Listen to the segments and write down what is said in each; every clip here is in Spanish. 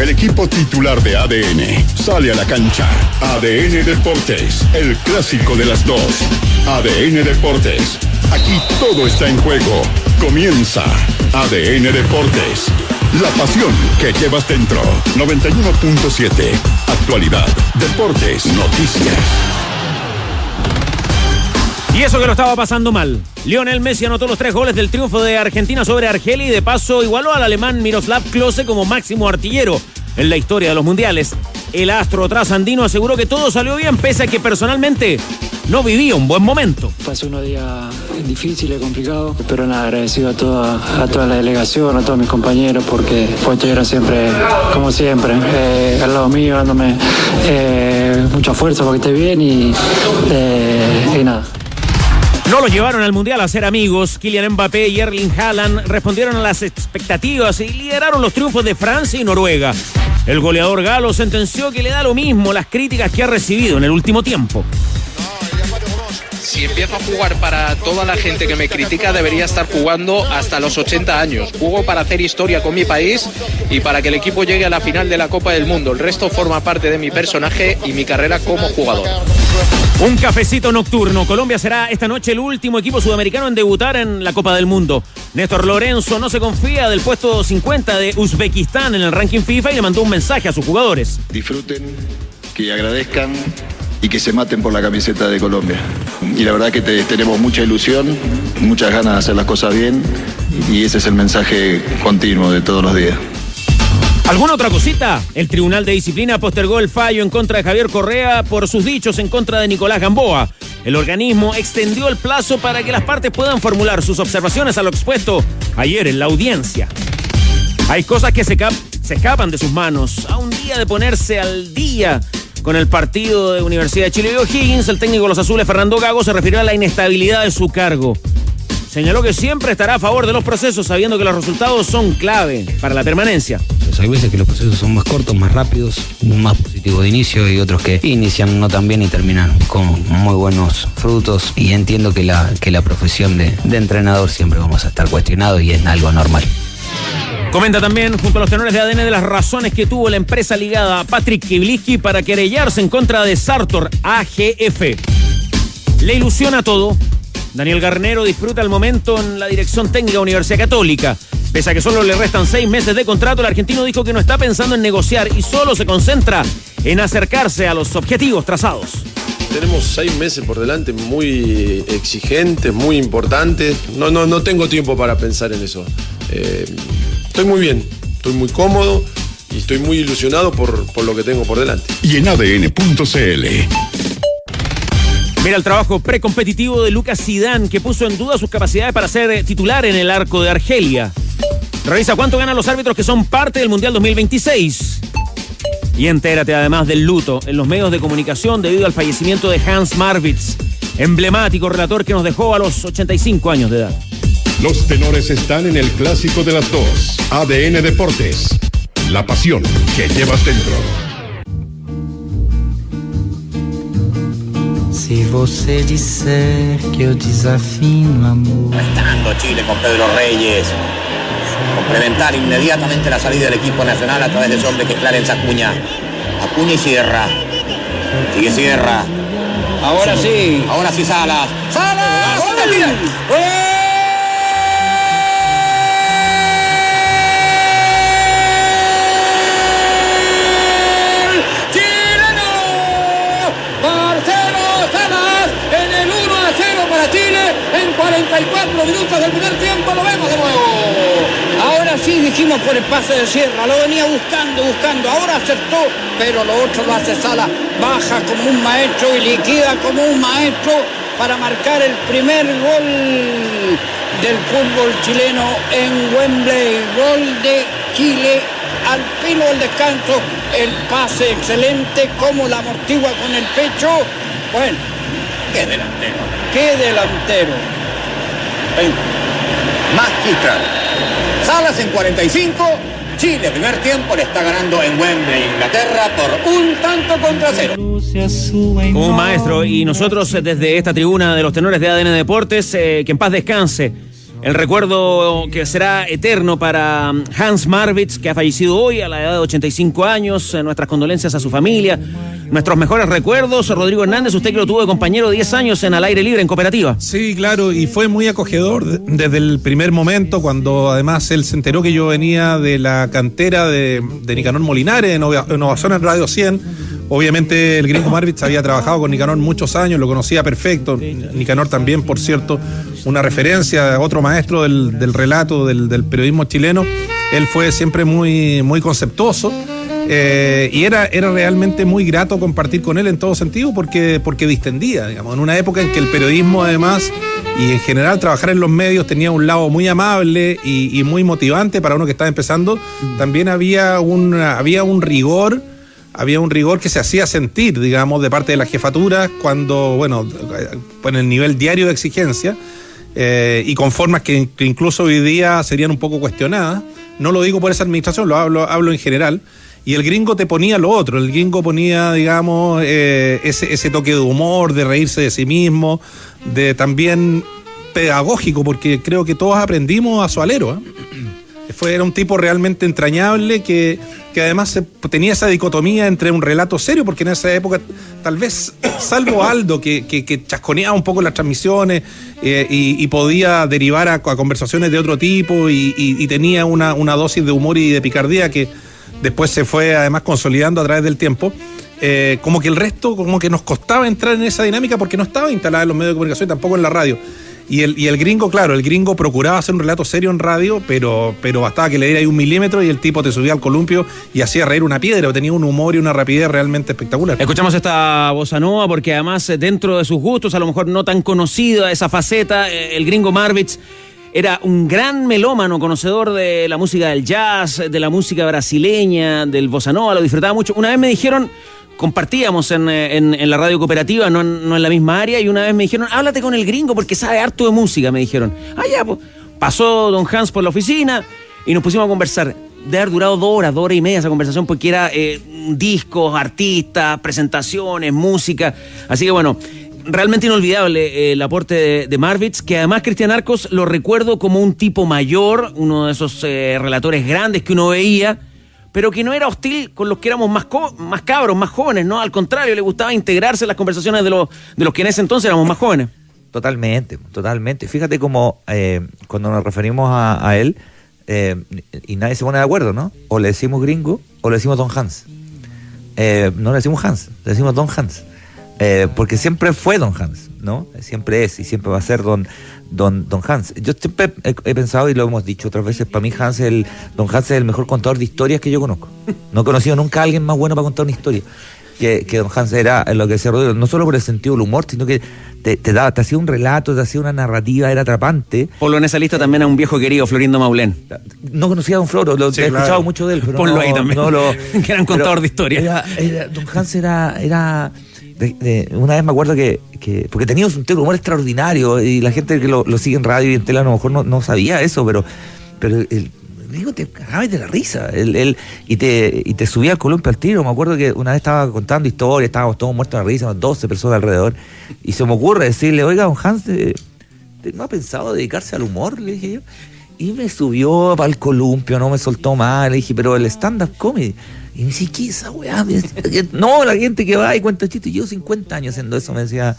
el equipo titular de ADN, sale a la cancha. ADN Deportes, el clásico de las dos. ADN Deportes, aquí todo está en juego. Comienza ADN Deportes, la pasión que llevas dentro. 91.7, actualidad, deportes, noticias. Y eso que lo estaba pasando mal. Lionel Messi anotó los 3 goles del triunfo de Argentina sobre Argelia y de paso igualó al alemán Miroslav Klose como máximo artillero en la historia de los mundiales. El astro trasandino aseguró que todo salió bien pese a que personalmente no vivía un buen momento. Pasó unos días difíciles, complicados, pero nada, agradecido a toda la delegación, a todos mis compañeros, porque estuvieron siempre, como siempre, al lado mío, dándome mucha fuerza para que esté bien y nada. No los llevaron al Mundial a ser amigos. Kylian Mbappé y Erling Haaland respondieron a las expectativas y lideraron los triunfos de Francia y Noruega. El goleador galo sentenció que le da lo mismo las críticas que ha recibido en el último tiempo. Si empiezo a jugar para toda la gente que me critica, debería estar jugando hasta los 80 años. Juego para hacer historia con mi país y para que el equipo llegue a la final de la Copa del Mundo. El resto forma parte de mi personaje y mi carrera como jugador. Un cafecito nocturno. Colombia será esta noche el último equipo sudamericano en debutar en la Copa del Mundo. Néstor Lorenzo no se confía del puesto 50 de Uzbekistán en el ranking FIFA y le mandó un mensaje a sus jugadores. Disfruten, que agradezcan y que se maten por la camiseta de Colombia. Y la verdad que tenemos mucha ilusión, muchas ganas de hacer las cosas bien y ese es el mensaje continuo de todos los días. ¿Alguna otra cosita? El Tribunal de Disciplina postergó el fallo en contra de Javier Correa por sus dichos en contra de Nicolás Gamboa. El organismo extendió el plazo para que las partes puedan formular sus observaciones a lo expuesto ayer en la audiencia. Hay cosas que se escapan de sus manos. A un día de ponerse al día con el partido de Universidad de Chile y O'Higgins, el técnico de los azules, Fernando Gago, se refirió a la inestabilidad de su cargo. Señaló que siempre estará a favor de los procesos, sabiendo que los resultados son clave para la permanencia. Pues hay veces que los procesos son más cortos, más rápidos, más positivos de inicio y otros que inician no tan bien y terminan con muy buenos frutos. Y entiendo que la profesión de entrenador siempre vamos a estar cuestionados y es algo normal. Comenta también, junto a los tenores de ADN, de las razones que tuvo la empresa ligada a Patrick Kivliski para querellarse en contra de Sartor AGF. Le ilusiona todo. Daniel Garnero disfruta el momento en la dirección técnica de Universidad Católica. Pese a que solo le restan 6 meses de contrato, el argentino dijo que no está pensando en negociar y solo se concentra en acercarse a los objetivos trazados. Tenemos 6 meses por delante muy exigentes, muy importantes. No tengo tiempo para pensar en eso. Estoy muy bien, estoy muy cómodo y estoy muy ilusionado por lo que tengo por delante. Y en ADN.cl. Mira el trabajo precompetitivo de Lucas Zidane, que puso en duda sus capacidades para ser titular en el arco de Argelia. Revisa cuánto ganan los árbitros que son parte del Mundial 2026. Y entérate además del luto en los medios de comunicación debido al fallecimiento de Hans Marwitz, emblemático relator que nos dejó a los 85 años de edad. Los tenores están en el clásico de las dos. ADN Deportes, la pasión que llevas dentro. Se você disser que eu desafino amor. Estando Chile con Pedro Reyes. Complementar inmediatamente la salida del equipo nacional a través de su hombre que es Clarence Acuña. Acuña y Sierra. Sigue Sierra. Ahora sí. Ahora sí Salas. ¡Salas! En 44 minutos del primer tiempo lo vemos de nuevo. Ahora sí dijimos por el pase de Sierra, lo venía buscando, ahora acertó, pero lo otro lo hace Sala, baja como un maestro y liquida como un maestro para marcar el primer gol del fútbol chileno en Wembley. Gol de Chile al filo del descanso, el pase excelente, como la amortigua con el pecho. Bueno, ¡qué delantero! ¡Qué delantero! Magistral. Salas en 45. Chile, primer tiempo, le está ganando en Wembley, Inglaterra, por 1-0. Como un maestro, y nosotros desde esta tribuna de los tenores de ADN Deportes, que en paz descanse El recuerdo que será eterno para Hans Marwitz, que ha fallecido hoy a la edad de 85 años. Nuestras condolencias a su familia. Nuestros mejores recuerdos. Rodrigo Hernández, usted que lo tuvo de compañero 10 años en Al Aire Libre, en Cooperativa. Sí, claro, y fue muy acogedor desde el primer momento, cuando además él se enteró que yo venía de la cantera de Nicanor Molinares, en Innovación en Radio 100. Obviamente el gringo Marwitz había trabajado con Nicanor muchos años, lo conocía perfecto. Nicanor también, por cierto, una referencia, otro maestro del relato, del periodismo chileno. Él fue siempre muy, muy conceptuoso. Y era realmente muy grato compartir con él en todo sentido, porque distendía, digamos, en una época en que el periodismo además y en general trabajar en los medios tenía un lado muy amable y muy motivante para uno que estaba empezando. También había un rigor que se hacía sentir, digamos, de parte de las jefaturas cuando, bueno, en el nivel diario de exigencia, y con formas que incluso hoy día serían un poco cuestionadas. No lo digo por esa administración, hablo en general. Y el gringo te ponía lo otro, el gringo ponía, digamos, ese toque de humor, de reírse de sí mismo, de también pedagógico, porque creo que todos aprendimos a su alero, Era un tipo realmente entrañable que además tenía esa dicotomía entre un relato serio, porque en esa época, tal vez, salvo Aldo, que chasconeaba un poco las transmisiones y podía derivar a conversaciones de otro tipo y tenía una dosis de humor y de picardía que después se fue además consolidando a través del tiempo. Como que el resto, como que nos costaba entrar en esa dinámica porque no estaba instalada en los medios de comunicación y tampoco en la radio. Y el gringo, claro, el gringo procuraba hacer un relato serio en radio, pero bastaba que le diera ahí 1 milímetro y el tipo te subía al columpio y hacía reír una piedra. Tenía un humor y una rapidez realmente espectacular. Escuchamos esta bossa nova porque además, dentro de sus gustos, a lo mejor no tan conocida esa faceta, el gringo Marwitz era un gran melómano, conocedor de la música del jazz, de la música brasileña, del bossa nova, lo disfrutaba mucho. Una vez me dijeron, compartíamos en la radio cooperativa, no en la misma área, y una vez me dijeron, háblate con el gringo porque sabe harto de música, me dijeron. Ya, pues. Pasó don Hans por la oficina y nos pusimos a conversar. De haber durado 2 horas y media esa conversación, porque era discos, artistas, presentaciones, música. Así que bueno, realmente inolvidable el aporte de Marwitz, que además Cristian Arcos lo recuerdo como un tipo mayor, uno de esos relatores grandes que uno veía, pero que no era hostil con los que éramos más cabros, más jóvenes, ¿no? Al contrario, le gustaba integrarse en las conversaciones de los que en ese entonces éramos más jóvenes. Totalmente. Fíjate cómo cuando nos referimos a él, y nadie se pone de acuerdo, ¿no? O le decimos gringo o le decimos don Hans. No le decimos Hans, le decimos don Hans. Porque siempre fue don Hans, ¿no? Siempre es y siempre va a ser don Hans. Yo siempre he pensado, y lo hemos dicho otras veces, para mí don Hans es el mejor contador de historias que yo conozco. No he conocido nunca a alguien más bueno para contar una historia que don Hans. Era lo que decía Rodrigo, no solo por el sentido del humor, sino que te hacía un relato, te hacía una narrativa, era atrapante. Ponlo en esa lista también a un viejo querido, Florindo Maulén. No conocía a don Floro, he escuchado mucho de él, pero ponlo ahí también, que era un contador de historias. Don Hans era una vez me acuerdo que porque tenía un sentido de humor extraordinario, y la gente que lo sigue en radio y en tele a lo mejor no sabía eso, pero digo, te cagabas de la risa. Y te subía al columpio al tiro. Me acuerdo que una vez estaba contando historias, estábamos todos muertos de la risa, 12 personas alrededor, y se me ocurre decirle, oiga, don Hans, ¿no ha pensado dedicarse al humor? Le dije yo. Y me subió para el columpio, no me soltó más. Le dije, pero el stand-up comedy. Y me dice, ¿qué es esa weá? No, la gente que va y cuenta chistes. Yo 50 años haciendo eso, me decía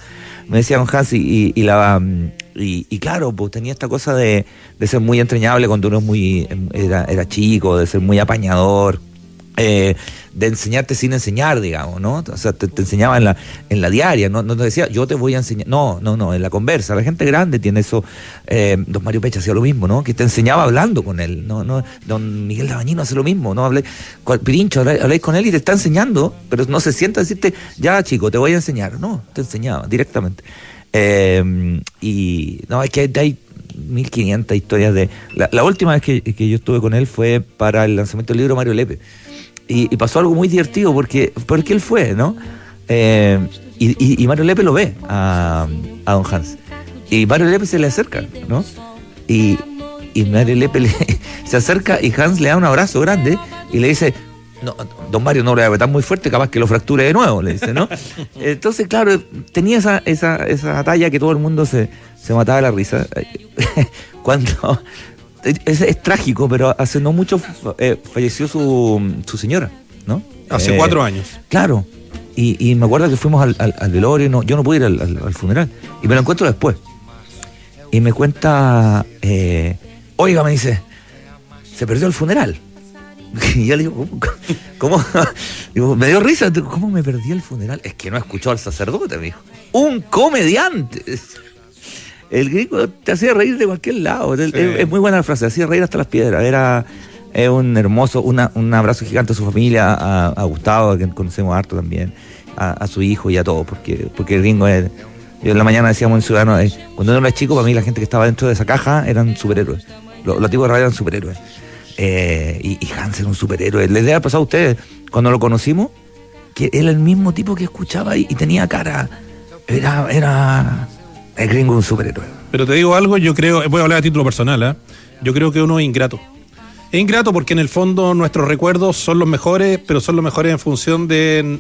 don Hans, y claro, pues tenía esta cosa de ser muy entrañable cuando uno era chico, de ser muy apañador, de enseñarte sin enseñar, digamos, ¿no? O sea, te enseñaba en la diaria, no te decía, yo te voy a enseñar, no, en la conversa. La gente grande tiene eso. Don Mario Pecha hacía lo mismo, ¿no? Que te enseñaba hablando con él, no don Miguel Dabañino hace lo mismo, ¿no? Pirincho, habláis con él y te está enseñando, pero no se sienta a decirte, ya chico, te voy a enseñar, no, te enseñaba directamente. Y no, es que hay 1500 historias de... La última vez que yo estuve con él fue para el lanzamiento del libro Mario Lepe. Y pasó algo muy divertido porque él fue, ¿no? Y Mario Lepe lo ve a don Hans. Y Mario Lepe se le acerca, ¿no? Y Mario Lepe se acerca y Hans le da un abrazo grande y le dice, no, don Mario, no lo voy a apretar muy fuerte, capaz que lo fracture de nuevo, le dice, ¿no? Entonces, claro, tenía esa talla que todo el mundo se mataba de la risa. cuando es trágico, pero hace no mucho falleció su señora, ¿no? Hace 4 años. Claro. Y me acuerdo que fuimos al velorio, yo no pude ir al funeral, y me lo encuentro después. Y me cuenta, oiga, me dice, se perdió el funeral. Y yo le digo, ¿cómo? Digo, me dio risa, ¿cómo me perdí el funeral? Es que no escuchó al sacerdote, me dijo. Un comediante. El gringo te hacía reír de cualquier lado. Sí. Es muy buena la frase, hacía reír hasta las piedras. Es un hermoso, un abrazo gigante a su familia, a Gustavo, que conocemos harto también, a su hijo y a todos, porque el gringo es... Yo en la mañana decíamos en Ciudadano, cuando uno era chico, para mí la gente que estaba dentro de esa caja eran superhéroes. Los tipos de radio eran superhéroes. Y Hans era un superhéroe. Les debe haber pasado a ustedes, cuando lo conocimos, que era el mismo tipo que escuchaba y tenía cara. Era el gringo un superhéroe. Pero te digo algo, yo creo, voy a hablar a título personal, yo creo que uno es ingrato. Es ingrato porque en el fondo nuestros recuerdos son los mejores, pero son los mejores en función de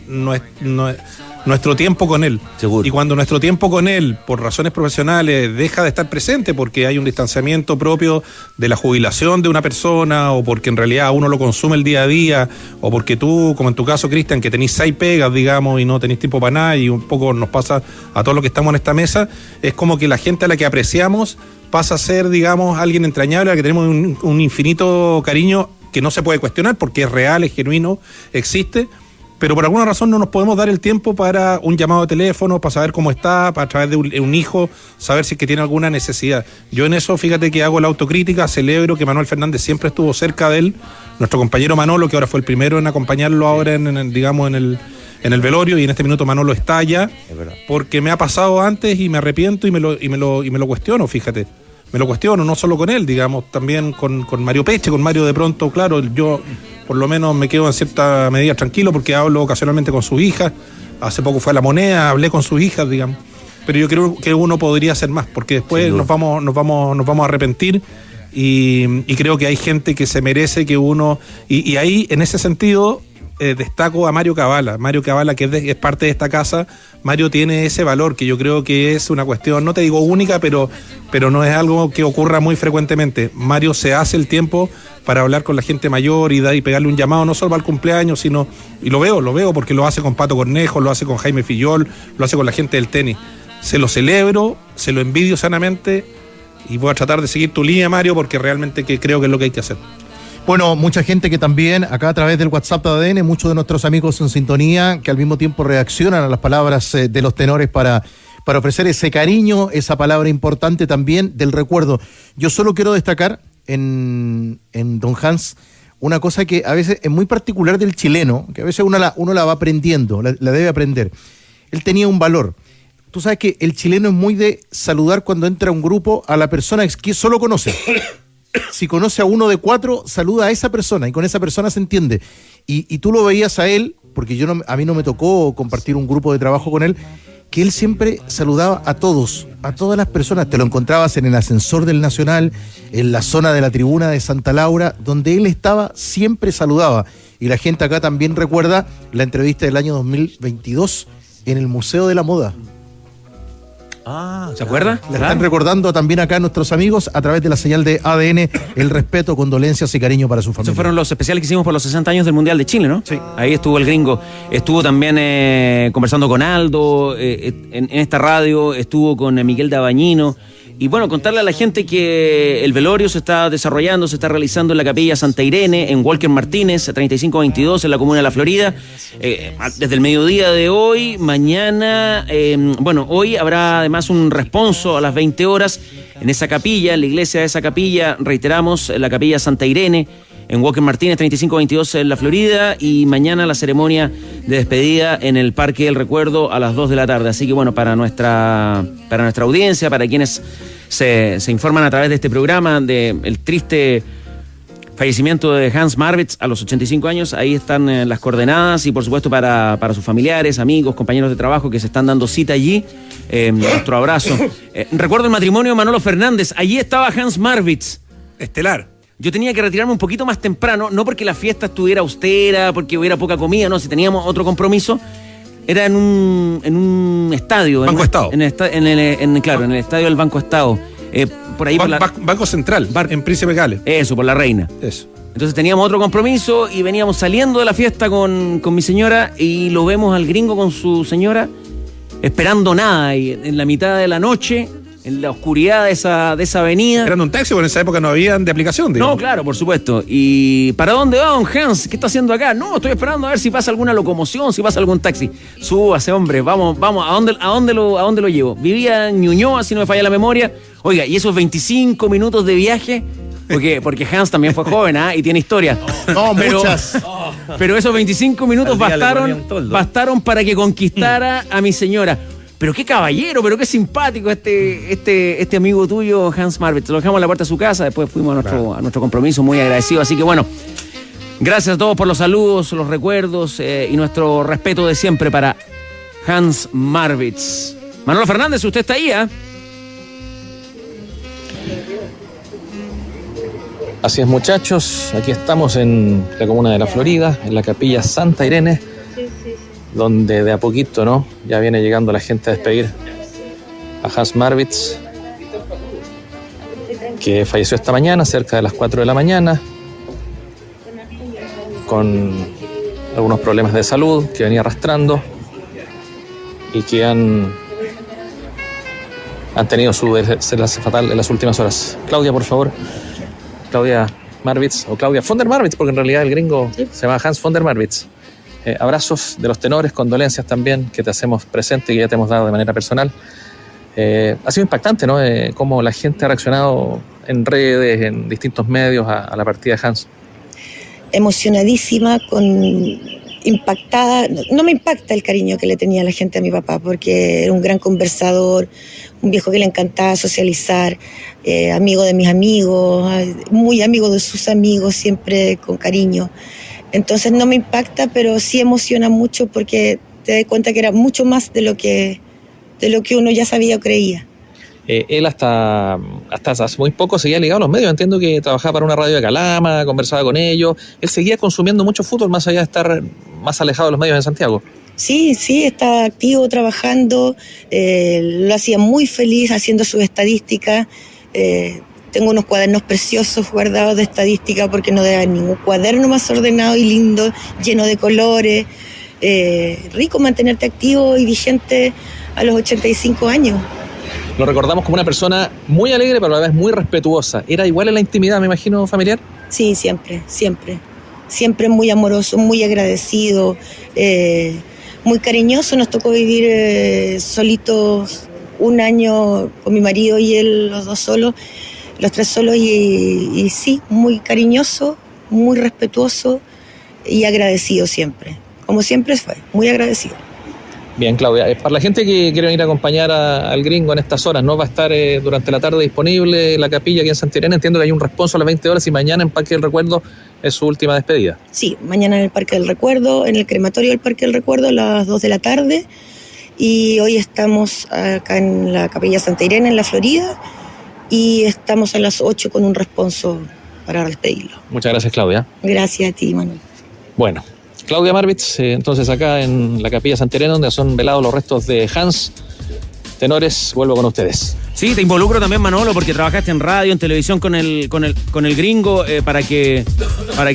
nuestro tiempo con él. Seguro. Y cuando nuestro tiempo con él, por razones profesionales, deja de estar presente porque hay un distanciamiento propio de la jubilación de una persona, o porque en realidad uno lo consume el día a día, o porque tú, como en tu caso, Cristian, que tenés 6 pegas, digamos, y no tenés tiempo para nada, y un poco nos pasa a todos los que estamos en esta mesa, es como que la gente a la que apreciamos pasa a ser, digamos, alguien entrañable, a la que tenemos un infinito cariño que no se puede cuestionar porque es real, es genuino, existe, pero por alguna razón no nos podemos dar el tiempo para un llamado de teléfono, para saber cómo está, para a través de un hijo, saber si es que tiene alguna necesidad. Yo en eso, fíjate que hago la autocrítica, celebro que Manuel Fernández siempre estuvo cerca de él, nuestro compañero Manolo, que ahora fue el primero en acompañarlo ahora en el velorio, y en este minuto Manolo está allá, porque me ha pasado antes y me arrepiento y me lo cuestiono, fíjate. Me lo cuestiono, no solo con él, digamos, también con Mario Peche, con Mario de pronto, claro, yo por lo menos me quedo en cierta medida tranquilo porque hablo ocasionalmente con sus hijas, hace poco fue a La Moneda, hablé con sus hijas, digamos, pero yo creo que uno podría hacer más, porque después nos vamos a arrepentir, y creo que hay gente que se merece que uno, y ahí, en ese sentido, destaco a Mario Cavallo, que es parte de esta casa. Mario tiene ese valor que yo creo que es una cuestión, no te digo única, pero no es algo que ocurra muy frecuentemente. Mario se hace el tiempo para hablar con la gente mayor y pegarle un llamado, no solo para el cumpleaños, sino, y lo veo porque lo hace con Pato Cornejo, lo hace con Jaime Fillol, lo hace con la gente del tenis. Se lo celebro, se lo envidio sanamente, y voy a tratar de seguir tu línea, Mario, porque realmente creo que es lo que hay que hacer. Bueno, mucha gente que también, acá a través del WhatsApp de ADN, muchos de nuestros amigos en sintonía, que al mismo tiempo reaccionan a las palabras de los tenores para ofrecer ese cariño, esa palabra importante también del recuerdo. Yo solo quiero destacar en Don Hans una cosa que a veces es muy particular del chileno, que a veces uno la va aprendiendo, la debe aprender. Él tenía un valor. Tú sabes que el chileno es muy de saludar cuando entra a un grupo a la persona que solo conoce. Si conoce a uno de 4, saluda a esa persona y con esa persona se entiende. Y tú lo veías a él, porque a mí no me tocó compartir un grupo de trabajo con él, que él siempre saludaba a todos, a todas las personas. Te lo encontrabas en el ascensor del Nacional, en la zona de la tribuna de Santa Laura, donde él estaba, siempre saludaba. Y la gente acá también recuerda la entrevista del año 2022 en el Museo de la Moda. ¿Se acuerda? Le están recordando también acá a nuestros amigos a través de la señal de ADN el respeto, condolencias y cariño para su familia. Esos fueron los especiales que hicimos por los 60 años del Mundial de Chile, ¿no? Sí. Ahí estuvo el gringo. Estuvo también conversando con Aldo en esta radio, estuvo con Miguel Dabañino. Y bueno, contarle a la gente que el velorio se está desarrollando, se está realizando en la Capilla Santa Irene, en Walker Martínez, 3522, en la comuna de La Florida. Desde el mediodía de hoy, mañana, hoy habrá además un responso a las 20 horas en esa capilla, en la iglesia de esa capilla, reiteramos, la Capilla Santa Irene, en Walker Martínez, 3522 en La Florida, y mañana la ceremonia de despedida en el Parque del Recuerdo a las 2 de la tarde. Así que bueno, para nuestra audiencia, para quienes se informan a través de este programa del triste fallecimiento de Hans Marwitz a los 85 años, ahí están las coordenadas, y por supuesto para sus familiares, amigos, compañeros de trabajo que se están dando cita allí, nuestro abrazo. Recuerdo el matrimonio de Manolo Fernández, allí estaba Hans Marwitz. Estelar. Yo tenía que retirarme un poquito más temprano, no porque la fiesta estuviera austera, porque hubiera poca comida, no, si teníamos otro compromiso. Era en un estadio. Banco Estado. En el estadio del Banco Estado. por ahí. Banco Central, en Príncipe Gales. Eso, por la Reina. Eso. Entonces teníamos otro compromiso y veníamos saliendo de la fiesta con mi señora y lo vemos al gringo con su señora esperando nada y en la mitad de la noche, en la oscuridad de esa avenida. Esperando un taxi, porque en esa época no habían de aplicación, digamos. No, claro, por supuesto. ¿Y para dónde va, don Hans? ¿Qué está haciendo acá? No, estoy esperando a ver si pasa alguna locomoción, si pasa algún taxi. Súbase, hombre, vamos, ¿a dónde lo llevo? Vivía en Ñuñoa, si no me falla la memoria. Oiga, y esos 25 minutos de viaje, porque Hans también fue joven, y tiene historia. No, muchas. Pero esos 25 minutos bastaron para que conquistara a mi señora. Pero qué caballero, pero qué simpático este amigo tuyo, Hans Marvitz. Lo dejamos en la puerta de su casa, después fuimos a nuestro compromiso, muy agradecido. Así que bueno, gracias a todos por los saludos, los recuerdos y nuestro respeto de siempre para Hans Marvitz. Manolo Fernández, usted está ahí, Así es, muchachos, aquí estamos en la comuna de La Florida, en la capilla Santa Irene, donde de a poquito, ¿no?, ya viene llegando la gente a despedir a Hans Marvitz, que falleció esta mañana, cerca de las 4 de la mañana, con algunos problemas de salud que venía arrastrando y que han tenido su desenlace fatal en las últimas horas. Claudia, por favor. Claudia Marvitz, o Claudia von der Marwitz, porque en realidad el gringo se llama Hans von der Marwitz. Abrazos de los tenores, condolencias también que te hacemos presente y que ya te hemos dado de manera personal. Ha sido impactante, ¿no? Cómo la gente ha reaccionado en redes, en distintos medios a la partida de Hans. Emocionadísima, impactada. No me impacta el cariño que le tenía la gente a mi papá, porque era un gran conversador, un viejo que le encantaba socializar, amigo de mis amigos, muy amigo de sus amigos, siempre con cariño. Entonces no me impacta, pero sí emociona mucho porque te das cuenta que era mucho más de lo que uno ya sabía o creía. Él hasta hace muy poco seguía ligado a los medios. Entiendo que trabajaba para una radio de Calama, conversaba con ellos. Él seguía consumiendo mucho fútbol más allá de estar más alejado de los medios en Santiago. Sí, estaba activo, trabajando, lo hacía muy feliz haciendo sus estadísticas. Tengo unos cuadernos preciosos guardados de estadística porque no debe haber ningún cuaderno más ordenado y lindo, lleno de colores. Rico mantenerte activo y vigente a los 85 años. Lo recordamos como una persona muy alegre, pero a la vez muy respetuosa. ¿Era igual en la intimidad, me imagino, familiar? Sí, siempre. Siempre muy amoroso, muy agradecido, muy cariñoso. Nos tocó vivir solitos un año con mi marido y él, los dos solos, los tres solos, y sí, muy cariñoso, muy respetuoso y agradecido siempre. Como siempre fue, muy agradecido. Bien, Claudia. Para la gente que quiere venir a acompañar al gringo en estas horas, ¿no? Va a estar durante la tarde disponible en la capilla aquí en Santa Irene. Entiendo que hay un responso a las 20 horas y mañana en Parque del Recuerdo es su última despedida. Sí, mañana en el Parque del Recuerdo, en el crematorio del Parque del Recuerdo a las 2 de la tarde. Y hoy estamos acá en la capilla Santa Irene, en La Florida, y estamos a las 8 con un responso para despedirlo. Muchas gracias, Claudia. Gracias a ti, Manuel. Bueno, Claudia Marvitz, entonces acá en la capilla Santa Irene, donde son velados los restos de Hans. Tenores, vuelvo con ustedes. Sí, te involucro también, Manolo, porque trabajaste en radio, en televisión con el gringo, para que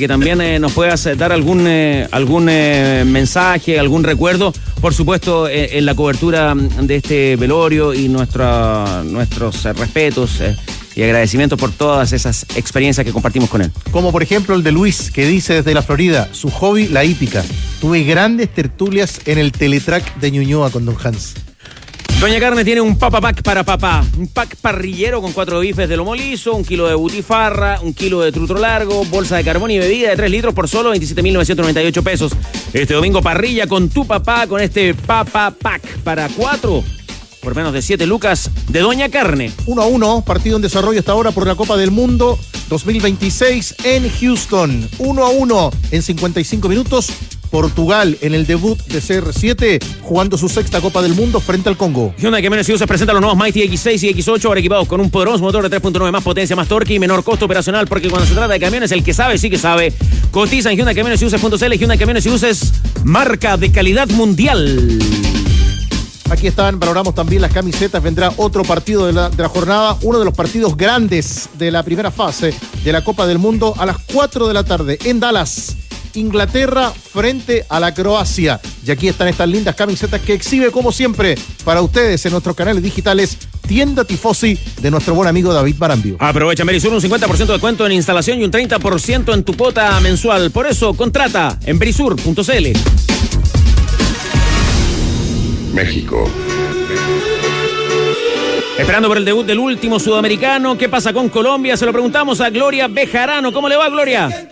también nos puedas dar algún mensaje, algún recuerdo, por supuesto, en la cobertura de este velorio, y nuestros respetos y agradecimientos por todas esas experiencias que compartimos con él. Como por ejemplo el de Luis, que dice desde La Florida, su hobby, la hípica. Tuve grandes tertulias en el Teletrack de Ñuñoa con don Hans. Doña Carne tiene un Papa Pack para papá, un pack parrillero con 4 bifes de lomo liso, 1 kilo de butifarra, 1 kilo de trutro largo, bolsa de carbón y bebida de 3 litros por solo 27.998 pesos. Este domingo parrilla con tu papá con este Papa Pack para 4 por menos de 7 lucas de Doña Carne. 1-1, partido en desarrollo hasta ahora por la Copa del Mundo 2026 en Houston. 1-1 en 55 minutos. Portugal en el debut de CR7 jugando su 6ª Copa del Mundo frente al Congo. Hyundai Camiones y Buses presenta los nuevos Mighty X6 y X8, ahora equipados con un poderoso motor de 3.9, más potencia, más torque y menor costo operacional, porque cuando se trata de camiones, el que sabe sí que sabe. Cotiza en Hyundai Camiones y Buses.cl. Hyundai Camiones y Buses, marca de calidad mundial. Aquí están, valoramos también las camisetas. Vendrá otro partido de la jornada, uno de los partidos grandes de la primera fase de la Copa del Mundo a las 4 de la tarde en Dallas. Inglaterra frente a la Croacia. Y aquí están estas lindas camisetas que exhibe, como siempre, para ustedes en nuestros canales digitales, Tienda Tifosi, de nuestro buen amigo David Marambio. Aprovecha Verisur, un 50% de descuento en instalación y un 30% en tu cuota mensual. Por eso, contrata en verisur.cl. México. Esperando por el debut del último sudamericano. ¿Qué pasa con Colombia? Se lo preguntamos a Gloria Bejarano. ¿Cómo le va, Gloria?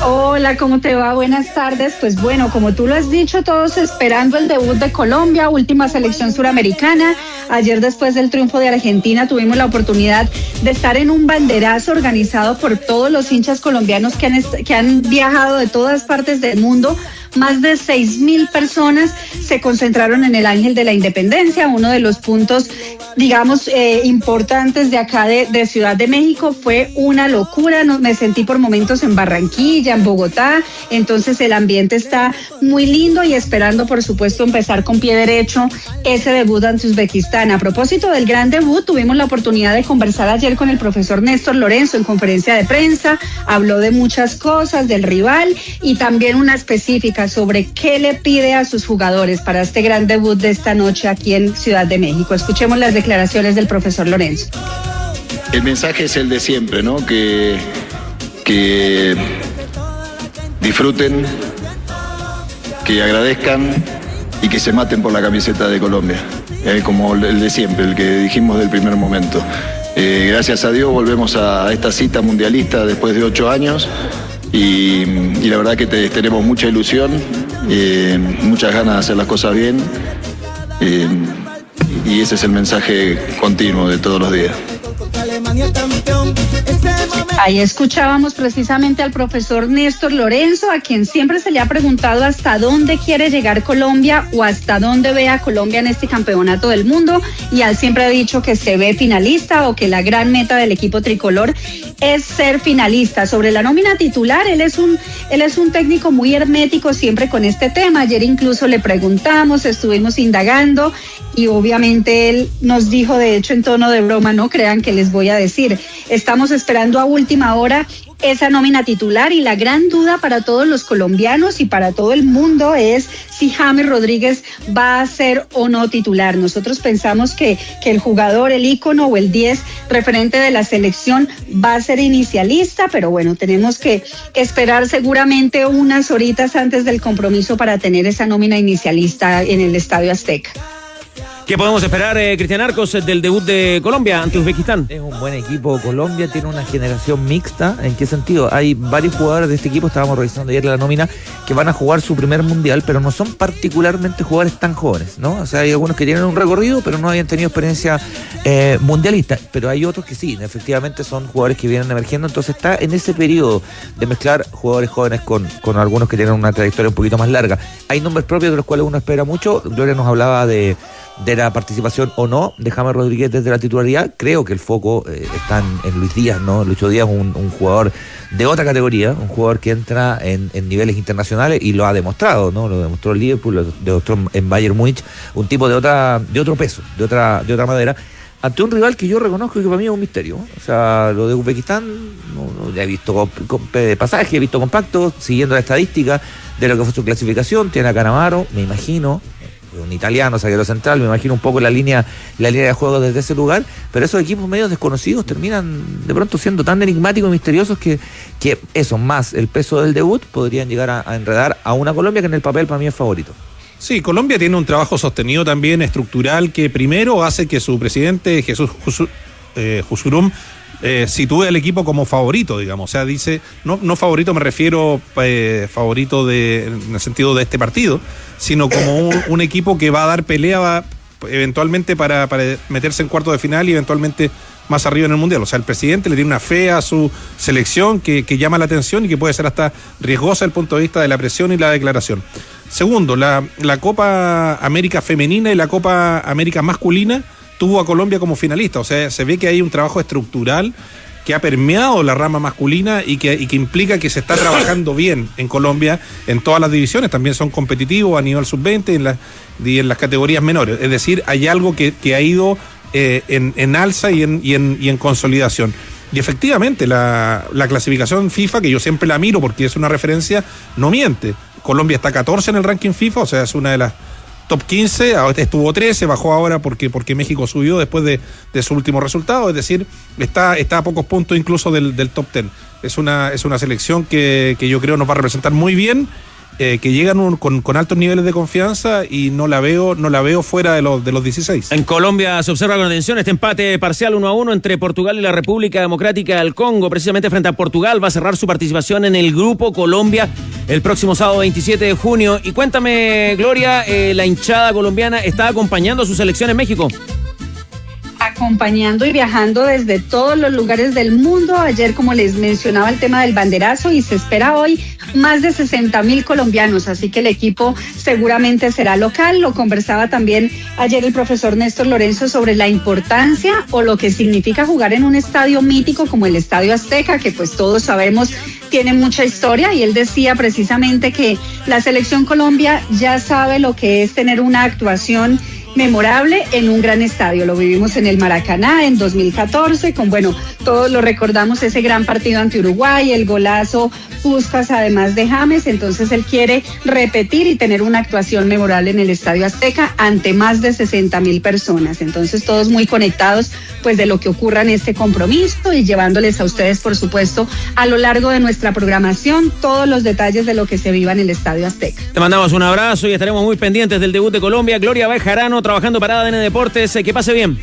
Hola, ¿cómo te va? Buenas tardes. Pues bueno, como tú lo has dicho, todos esperando el debut de Colombia, última selección suramericana. Ayer, después del triunfo de Argentina, tuvimos la oportunidad de estar en un banderazo organizado por todos los hinchas colombianos que han viajado de todas partes del mundo. Más de 6,000 personas se concentraron en el Ángel de la Independencia, uno de los puntos, digamos, importantes de acá de Ciudad de México. Fue una locura, me sentí por momentos en Barranquilla, en Bogotá, entonces el ambiente está muy lindo y esperando, por supuesto, empezar con pie derecho ese debut ante Uzbekistán. A propósito del gran debut, tuvimos la oportunidad de conversar ayer con el profesor Néstor Lorenzo en conferencia de prensa, habló de muchas cosas, del rival y también una específica sobre qué le pide a sus jugadores para este gran debut de esta noche aquí en Ciudad de México. Escuchemos las declaraciones del profesor Lorenzo. El mensaje es el de siempre, ¿no? Que disfruten, que agradezcan y que se maten por la camiseta de Colombia, como el de siempre, el que dijimos del primer momento. Gracias a Dios volvemos a esta cita mundialista después de 8 años. Y la verdad que tenemos mucha ilusión, muchas ganas de hacer las cosas bien, y ese es el mensaje continuo de todos los días. Ahí escuchábamos precisamente al profesor Néstor Lorenzo, a quien siempre se le ha preguntado hasta dónde quiere llegar Colombia o hasta dónde ve a Colombia en este campeonato del mundo, y él siempre ha dicho que se ve finalista o que la gran meta del equipo tricolor es ser finalista. Sobre la nómina titular, él es un técnico muy hermético siempre con este tema. Ayer incluso le preguntamos, estuvimos indagando y obviamente él nos dijo, de hecho en tono de broma, no crean que les voy a decir, estamos esperando a última hora esa nómina titular, y la gran duda para todos los colombianos y para todo el mundo es si James Rodríguez va a ser o no titular. Nosotros pensamos que el jugador, el ícono o el 10 referente de la selección va a ser inicialista, pero bueno, tenemos que esperar seguramente unas horitas antes del compromiso para tener esa nómina inicialista en el Estadio Azteca. ¿Qué podemos esperar, Cristian Arcos, del debut de Colombia ante Uzbekistán? Es un buen equipo. Colombia tiene una generación mixta. ¿En qué sentido? Hay varios jugadores de este equipo, estábamos revisando ayer la nómina, que van a jugar su primer mundial, pero no son particularmente jugadores tan jóvenes, ¿no? O sea, hay algunos que tienen un recorrido, pero no habían tenido experiencia mundialista. Pero hay otros que sí, efectivamente son jugadores que vienen emergiendo. Entonces está en ese periodo de mezclar jugadores jóvenes con algunos que tienen una trayectoria un poquito más larga. Hay nombres propios de los cuales uno espera mucho. Gloria nos hablaba de la participación o no de James Rodríguez desde la titularidad. Creo que el foco está en Luis Díaz, ¿no? Lucho Díaz es un jugador de otra categoría, un jugador que entra en niveles internacionales y lo ha demostrado, ¿no? Lo demostró en Liverpool, lo demostró en Bayern Múnich, un tipo de otro peso, de otra madera, ante un rival que yo reconozco que para mí es un misterio. O sea, lo de Uzbekistán, no, ya he visto pasajes, he visto compactos, siguiendo la estadística de lo que fue su clasificación. Tiene a Cannavaro, me imagino, un italiano, zaguero central, me imagino un poco la línea de juego desde ese lugar, pero esos equipos medios desconocidos terminan de pronto siendo tan enigmáticos y misteriosos que eso, más el peso del debut, podrían llegar a enredar a una Colombia que en el papel para mí es favorito. Sí, Colombia tiene un trabajo sostenido también estructural que primero hace que su presidente Jesús Jusurum sitúe al equipo como favorito, digamos. O sea, dice, no favorito, me refiero favorito en el sentido de este partido, sino como un equipo que va a dar pelea eventualmente para meterse en cuarto de final y eventualmente más arriba en el Mundial. O sea, el presidente le tiene una fe a su selección que llama la atención y que puede ser hasta riesgosa desde el punto de vista de la presión y la declaración. Segundo, la Copa América femenina y la Copa América masculina tuvo a Colombia como finalista. O sea, se ve que hay un trabajo estructural que ha permeado la rama masculina y que implica que se está trabajando bien en Colombia en todas las divisiones. También son competitivos a nivel sub-20 y en las categorías menores. Es decir, hay algo que ha ido en alza y en consolidación. Y efectivamente, la clasificación FIFA, que yo siempre la miro porque es una referencia, no miente. Colombia está 14 en el ranking FIFA, o sea, es una de las top 15, estuvo 13, bajó ahora porque México subió después de su último resultado, es decir, está a pocos puntos incluso del top 10. Es una selección que yo creo nos va a representar muy bien, que llegan con altos niveles de confianza y no la veo fuera de los 16. En Colombia se observa con atención este empate parcial 1-1 entre Portugal y la República Democrática del Congo, precisamente frente a Portugal. Va a cerrar su participación en el Grupo Colombia el próximo sábado 27 de junio. Y cuéntame, Gloria, la hinchada colombiana está acompañando a su selección en México. Acompañando y viajando desde todos los lugares del mundo. Ayer, como les mencionaba, el tema del banderazo, y se espera hoy más de 60,000 colombianos, así que el equipo seguramente será local. Lo conversaba también ayer el profesor Néstor Lorenzo sobre la importancia o lo que significa jugar en un estadio mítico como el Estadio Azteca, que pues todos sabemos tiene mucha historia, y él decía precisamente que la selección Colombia ya sabe lo que es tener una actuación memorable en un gran estadio. Lo vivimos en el Maracaná en 2014, todos lo recordamos, ese gran partido ante Uruguay, el golazo Puskás además de James. Entonces él quiere repetir y tener una actuación memorable en el Estadio Azteca ante más de 60,000 personas. Entonces todos muy conectados pues de lo que ocurra en este compromiso, y llevándoles a ustedes, por supuesto, a lo largo de nuestra programación todos los detalles de lo que se viva en el Estadio Azteca. Te mandamos un abrazo y estaremos muy pendientes del debut de Colombia. Gloria Bejarano, trabajando para ADN Deportes. Que pase bien.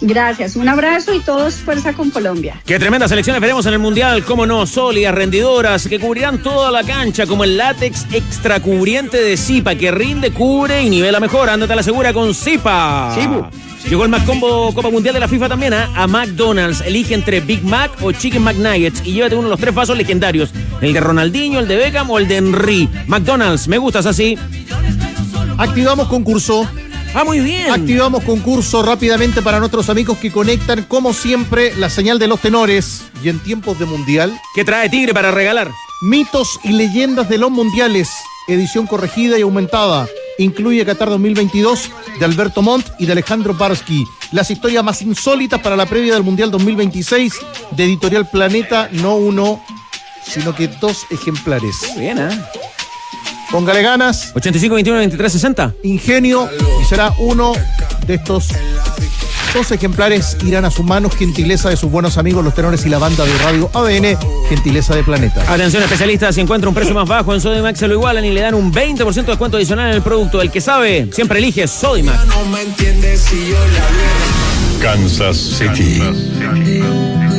Gracias, un abrazo y todos fuerza con Colombia. Qué tremendas selecciones veremos en el Mundial, cómo no, sólidas, rendidoras, que cubrirán toda la cancha, como el látex extra cubriente de Zipa, que rinde, cubre y nivela mejor. Ándate a la segura con Zipa. Sí. Llegó el Macombo Copa Mundial de la FIFA también a McDonald's. Elige entre Big Mac o Chicken McNuggets y llévate uno de los 3 vasos legendarios: el de Ronaldinho, el de Beckham o el de Henry. McDonald's, me gustas así. Activamos concurso. Muy bien. Activamos concurso rápidamente para nuestros amigos que conectan, como siempre, la señal de los tenores. Y en tiempos de mundial, ¿qué trae Tigre para regalar? Mitos y leyendas de los mundiales, edición corregida y aumentada. Incluye Qatar 2022 de Alberto Montt y de Alejandro Barsky. Las historias más insólitas para la previa del Mundial 2026 de Editorial Planeta, no uno, sino que 2 ejemplares. Muy bien, Póngale ganas. 85 21 23 60. Ingenio, y será uno de estos 2 ejemplares. Irán a sus manos, gentileza de sus buenos amigos los tenores y la banda de Radio ADN, gentileza de Planeta. Atención especialistas, si encuentra un precio más bajo en Sodimac se lo igualan y le dan un 20% de descuento adicional en el producto. El que sabe, siempre elige Sodimac. Kansas City.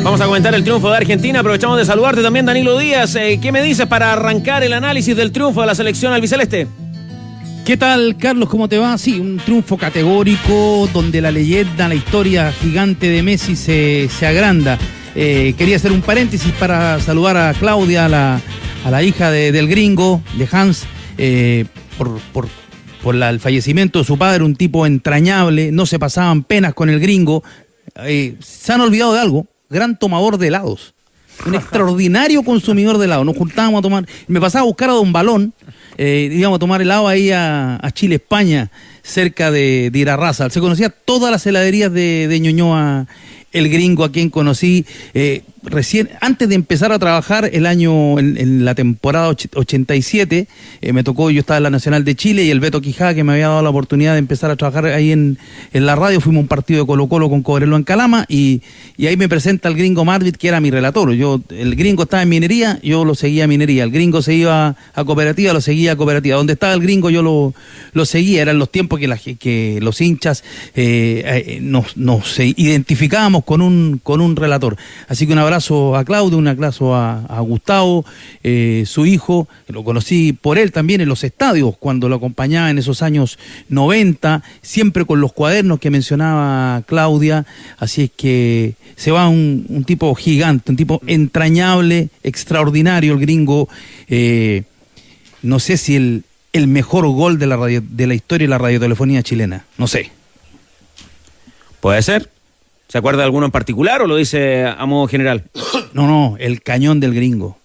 Vamos a comentar el triunfo de Argentina. Aprovechamos de saludarte también, Danilo Díaz. ¿Qué me dices para arrancar el análisis del triunfo de la selección albiceleste? ¿Qué tal, Carlos? ¿Cómo te va? Sí, un triunfo categórico donde la leyenda, la historia gigante de Messi se agranda. Quería hacer un paréntesis para saludar a Claudia, a la hija del gringo, de Hans, por el fallecimiento de su padre, un tipo entrañable. No se pasaban penas con el gringo. Se han olvidado de algo: gran tomador de helados. Un extraordinario consumidor de helado. Nos juntábamos a tomar, me pasaba a buscar a Don Balón, íbamos a tomar helado ahí a Chile, España, cerca de Irarrázaval. Se conocía todas las heladerías de Ñuñoa, el gringo, a quien conocí recién, antes de empezar a trabajar en la temporada 87, me tocó, yo estaba en la Nacional de Chile, y el Beto Quijada, que me había dado la oportunidad de empezar a trabajar ahí en la radio. Fuimos a un partido de Colo-Colo con Cobreloa en Calama, y ahí me presenta el gringo Marvit, que era mi relator. El gringo estaba en minería, yo lo seguía a minería. El gringo se iba a cooperativa, lo seguía a cooperativa. Donde estaba el gringo yo lo seguía. Eran los tiempos que los hinchas nos identificábamos con un relator. Así que un abrazo a Claudio, un abrazo a Gustavo, su hijo, que lo conocí por él también en los estadios, cuando lo acompañaba en esos años 90, siempre con los cuadernos que mencionaba Claudia. Así es que se va un tipo gigante, un tipo entrañable, extraordinario, el gringo. No sé si el mejor gol de la historia de la radiotelefonía chilena, no sé. Puede ser. ¿Se acuerda de alguno en particular o lo dice a modo general? No, el cañón del gringo.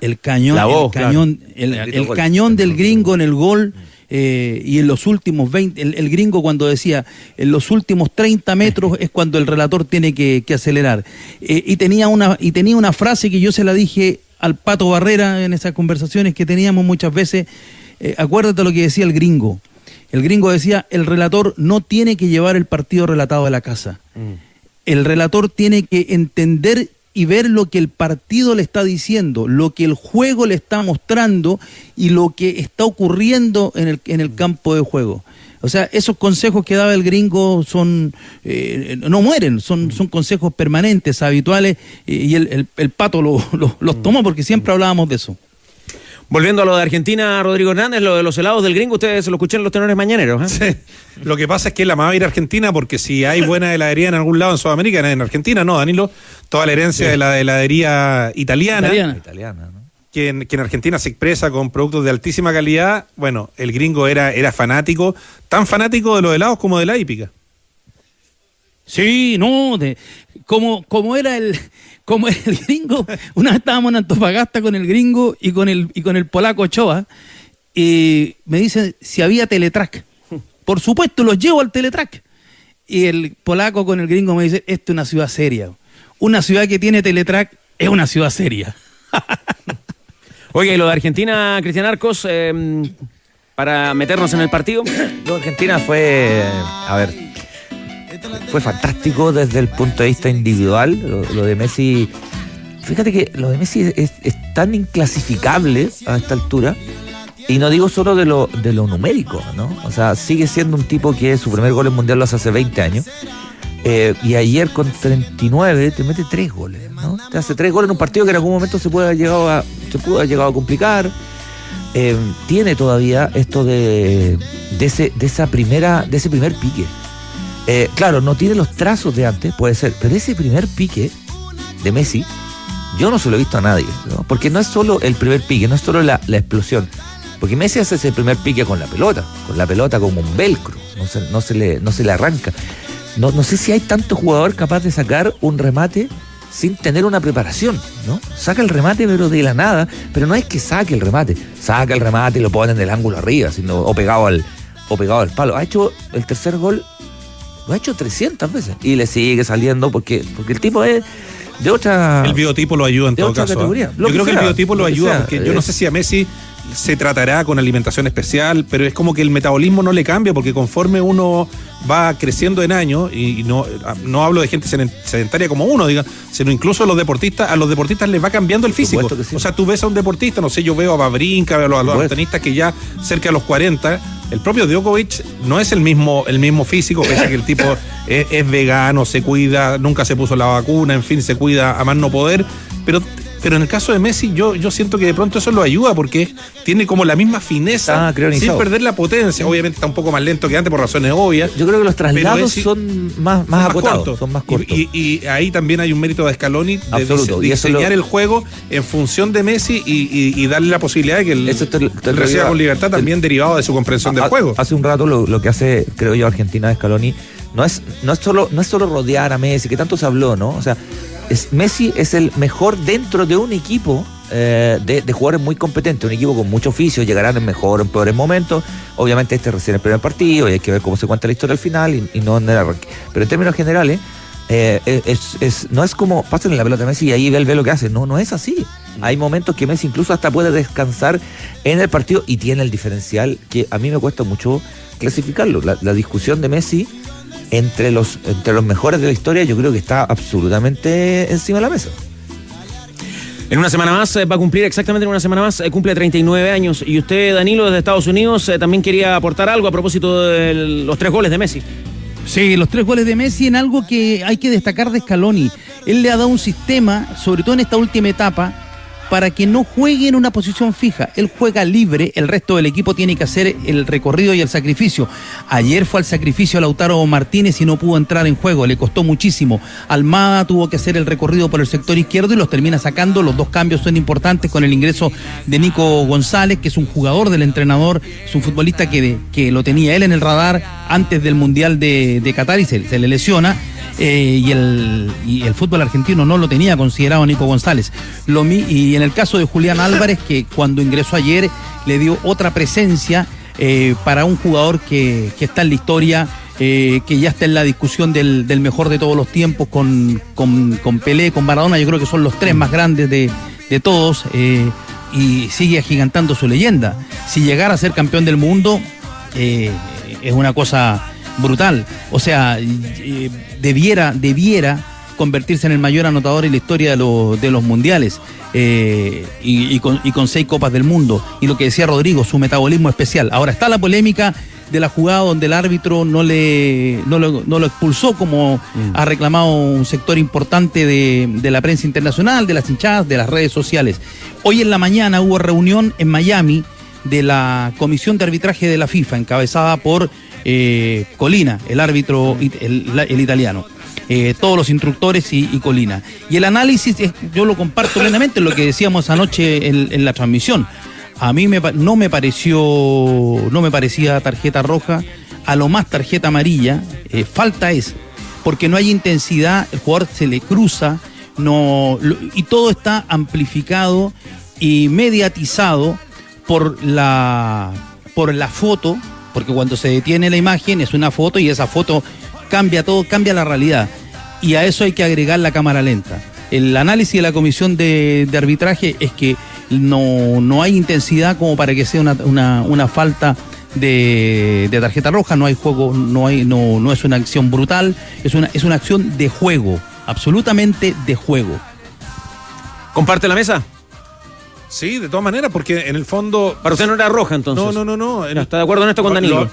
El cañón, el cañón del gringo en el gol. Y en los últimos 20, el gringo cuando decía en los últimos 30 metros es cuando el relator tiene que acelerar. Y tenía una frase que yo se la dije al Pato Barrera en esas conversaciones que teníamos muchas veces. Acuérdate lo que decía el gringo. El gringo decía, el relator no tiene que llevar el partido relatado de la casa. El relator tiene que entender y ver lo que el partido le está diciendo, lo que el juego le está mostrando y lo que está ocurriendo en el campo de juego. O sea, esos consejos que daba el gringo son no mueren, son consejos permanentes, habituales, y el Pato los toma porque siempre hablábamos de eso. Volviendo a lo de Argentina, Rodrigo Hernández, lo de los helados del gringo, ustedes se lo escuchan en los tenores mañaneros. Sí. Lo que pasa es que la más va a ir a Argentina porque si hay buena heladería en algún lado en Sudamérica, en Argentina no, Danilo, toda la herencia de la heladería italiana, ¿no? que en Argentina se expresa con productos de altísima calidad. Bueno, el gringo era fanático, tan fanático de los helados como de la hípica. Sí, no, como era el gringo. Una vez estábamos en Antofagasta con el gringo y con el polaco Ochoa, y me dicen si había Teletrack. Por supuesto, los llevo al Teletrack. Y el polaco con el gringo me dice, esto es una ciudad seria. Una ciudad que tiene Teletrack es una ciudad seria. Oye, ¿y lo de Argentina, Cristian Arcos, para meternos en el partido? Lo de Argentina fue fantástico desde el punto de vista individual. Lo de Messi, fíjate que lo de Messi es tan inclasificable a esta altura, y no digo solo de lo numérico, ¿no? O sea, sigue siendo un tipo que su primer gol en Mundial lo hace 20 años, y ayer con 39 te mete 3 goles, ¿no? Te hace 3 goles en un partido que en algún momento se pudo haber llegado a complicar. Tiene todavía esto de ese primer pique. Claro, no tiene los trazos de antes, puede ser, pero ese primer pique de Messi, yo no se lo he visto a nadie, ¿no? Porque no es solo el primer pique, no es solo la explosión, porque Messi hace ese primer pique con la pelota como un velcro, no se le arranca. No sé si hay tanto jugador capaz de sacar un remate sin tener una preparación, ¿no? Saca el remate pero de la nada, pero no es que saca el remate y lo pone en el ángulo arriba, sino o pegado al palo. Ha hecho el tercer gol, lo ha hecho 300 veces y le sigue saliendo porque el tipo es de otra... El biotipo lo ayuda en todo caso. Categoría. Yo creo que el biotipo lo ayuda, porque yo no sé es... si a Messi se tratará con alimentación especial, pero es como que el metabolismo no le cambia, porque conforme uno va creciendo en años, y no hablo de gente sedentaria como uno, sino incluso a los deportistas les va cambiando el físico. Sí. O sea, tú ves a un deportista, no sé, yo veo a Babrinka, veo a los tenistas que ya cerca de los 40, el propio Djokovic no es el mismo físico, pese a que el tipo es vegano, se cuida, nunca se puso la vacuna, en fin, se cuida a más no poder, pero en el caso de Messi yo siento que de pronto eso lo ayuda porque tiene como la misma fineza sin perder la potencia. Obviamente está un poco más lento que antes por razones obvias. Yo creo que los traslados son más acotados, son más cortos. Y ahí también hay un mérito de Scaloni de diseñar el juego en función de Messi y darle la posibilidad de que él reciba con libertad también derivado de su comprensión del juego. Hace un rato lo que hace, creo yo, Argentina de Scaloni no es solo rodear a Messi, que tanto se habló, ¿no? O sea, Messi es el mejor dentro de un equipo de jugadores muy competentes, un equipo con mucho oficio, llegarán en mejor o en peores momentos. Obviamente recién el primer partido y hay que ver cómo se cuenta la historia al final y no en el arranque. Pero en términos generales, no es como pasen la pelota a Messi y ahí ve lo que hace. No es así. Hay momentos que Messi incluso hasta puede descansar en el partido y tiene el diferencial que a mí me cuesta mucho clasificarlo. La discusión de Messi entre los mejores de la historia yo creo que está absolutamente encima de la mesa. En una semana más, va a cumplir exactamente en una semana más, cumple 39 años. Y usted, Danilo, desde Estados Unidos, también quería aportar algo a propósito de los 3 goles de Messi. Sí, los 3 goles de Messi en algo que hay que destacar de Scaloni. Él le ha dado un sistema, sobre todo en esta última etapa, para que no juegue en una posición fija. Él juega libre, el resto del equipo tiene que hacer el recorrido y el sacrificio. Ayer fue al sacrificio a Lautaro Martínez y no pudo entrar en juego, le costó muchísimo. Almada tuvo que hacer el recorrido por el sector izquierdo y los termina sacando. Los 2 cambios son importantes con el ingreso de Nico González, que es un jugador del entrenador, es un futbolista que lo tenía él en el radar antes del Mundial de Qatar y se le lesiona. y el fútbol argentino no lo tenía considerado Nico González. Y en el caso de Julián Álvarez, que cuando ingresó ayer le dio otra presencia para un jugador que está en la historia, que ya está en la discusión del mejor de todos los tiempos con Pelé, con Maradona. Yo creo que son los tres más grandes de todos, y sigue agigantando su leyenda. Si llegara a ser campeón del mundo, es una cosa brutal. O sea, debiera convertirse en el mayor anotador en la historia de los mundiales, y con 6 Copas del Mundo. Y lo que decía Rodrigo, su metabolismo especial. Ahora está la polémica de la jugada donde el árbitro no lo expulsó, como ha reclamado un sector importante de la prensa internacional, de las hinchadas, de las redes sociales. Hoy en la mañana hubo reunión en Miami de la Comisión de Arbitraje de la FIFA, encabezada por Colina, el árbitro, el italiano. Todos los instructores y Colina. Y el análisis, yo lo comparto plenamente, lo que decíamos anoche en la transmisión. A mí no me parecía tarjeta roja, a lo más tarjeta amarilla. Falta es, porque no hay intensidad, el jugador se le cruza, y todo está amplificado y mediatizado por la foto, porque cuando se detiene la imagen es una foto, y esa foto cambia todo, cambia la realidad, y a eso hay que agregar la cámara lenta. El análisis de la comisión de arbitraje es que no hay intensidad como para que sea una falta de tarjeta roja. No hay juego, no es una acción brutal, es una acción de juego, absolutamente de juego. ¿Comparte la mesa? Sí, de todas maneras, porque en el fondo... Para usted no era roja, entonces. No. ¿Está de acuerdo en esto con Danilo?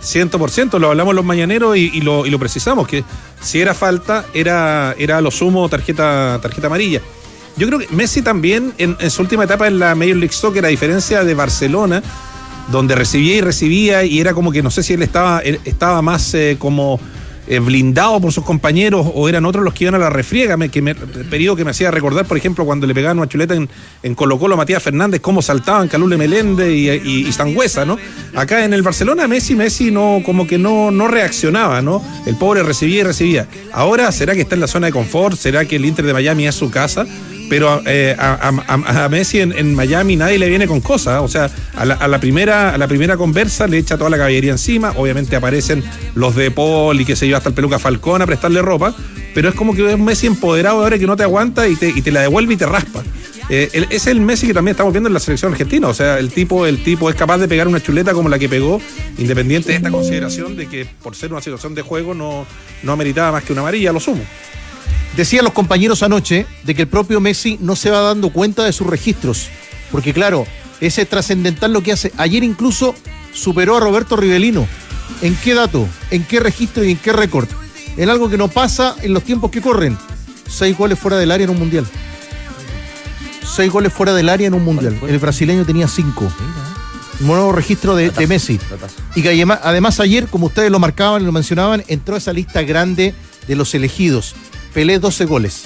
100%, lo hablamos los mañaneros y lo precisamos, que si era falta, era a lo sumo tarjeta amarilla. Yo creo que Messi también, en su última etapa en la Major League Soccer, a diferencia de Barcelona, donde recibía y era como que no sé si él estaba más como blindado por sus compañeros, o eran otros los que iban a la refriega, el periodo que me hacía recordar, por ejemplo, cuando le pegaban una chuleta en Colo-Colo a Matías Fernández, cómo saltaban Calule Meléndez y Sangüesa, ¿no? Acá en el Barcelona Messi no, como que no reaccionaba, ¿no? El pobre recibía. Ahora, ¿será que está en la zona de confort? ¿Será que el Inter de Miami es su casa? Pero a Messi en Miami nadie le viene con cosas, o sea, a la primera conversa le echa toda la caballería encima. Obviamente aparecen los de Paul y que se lleva hasta el Peluca Falcón a prestarle ropa, pero es como que es un Messi empoderado ahora que no te aguanta y te la devuelve y te raspa. Es el Messi que también estamos viendo en la selección argentina. O sea, el tipo es capaz de pegar una chuleta como la que pegó, independiente de esta consideración de que por ser una situación de juego no ameritaba más que una amarilla, a lo sumo. Decían los compañeros anoche de que el propio Messi no se va dando cuenta de sus registros, porque claro, ese es trascendental lo que hace. Ayer incluso superó a Roberto Rivelino. ¿En qué dato? ¿En qué registro y en qué récord? En algo que no pasa en los tiempos que corren. 6 goles fuera del área en un mundial. 6 goles fuera del área en un mundial. El brasileño tenía 5. Un nuevo registro de Messi. Y que además ayer, como ustedes lo marcaban y lo mencionaban, entró a esa lista grande de los elegidos. Pelé 12 goles,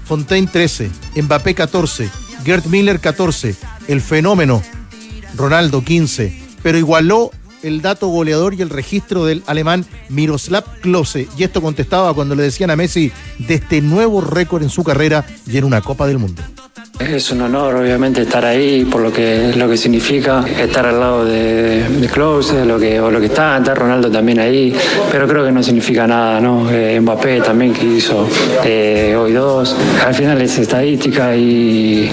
Fontaine 13, Mbappé 14, Gerd Müller 14, el fenómeno Ronaldo 15, pero igualó el dato goleador y el registro del alemán Miroslav Klose, y esto contestaba cuando le decían a Messi de este nuevo récord en su carrera y en una Copa del Mundo. Es un honor, obviamente, estar ahí por lo que significa estar al lado de Klose, lo que está Ronaldo también ahí, pero creo que no significa nada, ¿no? Mbappé también, que hizo hoy 2. Al final es estadística y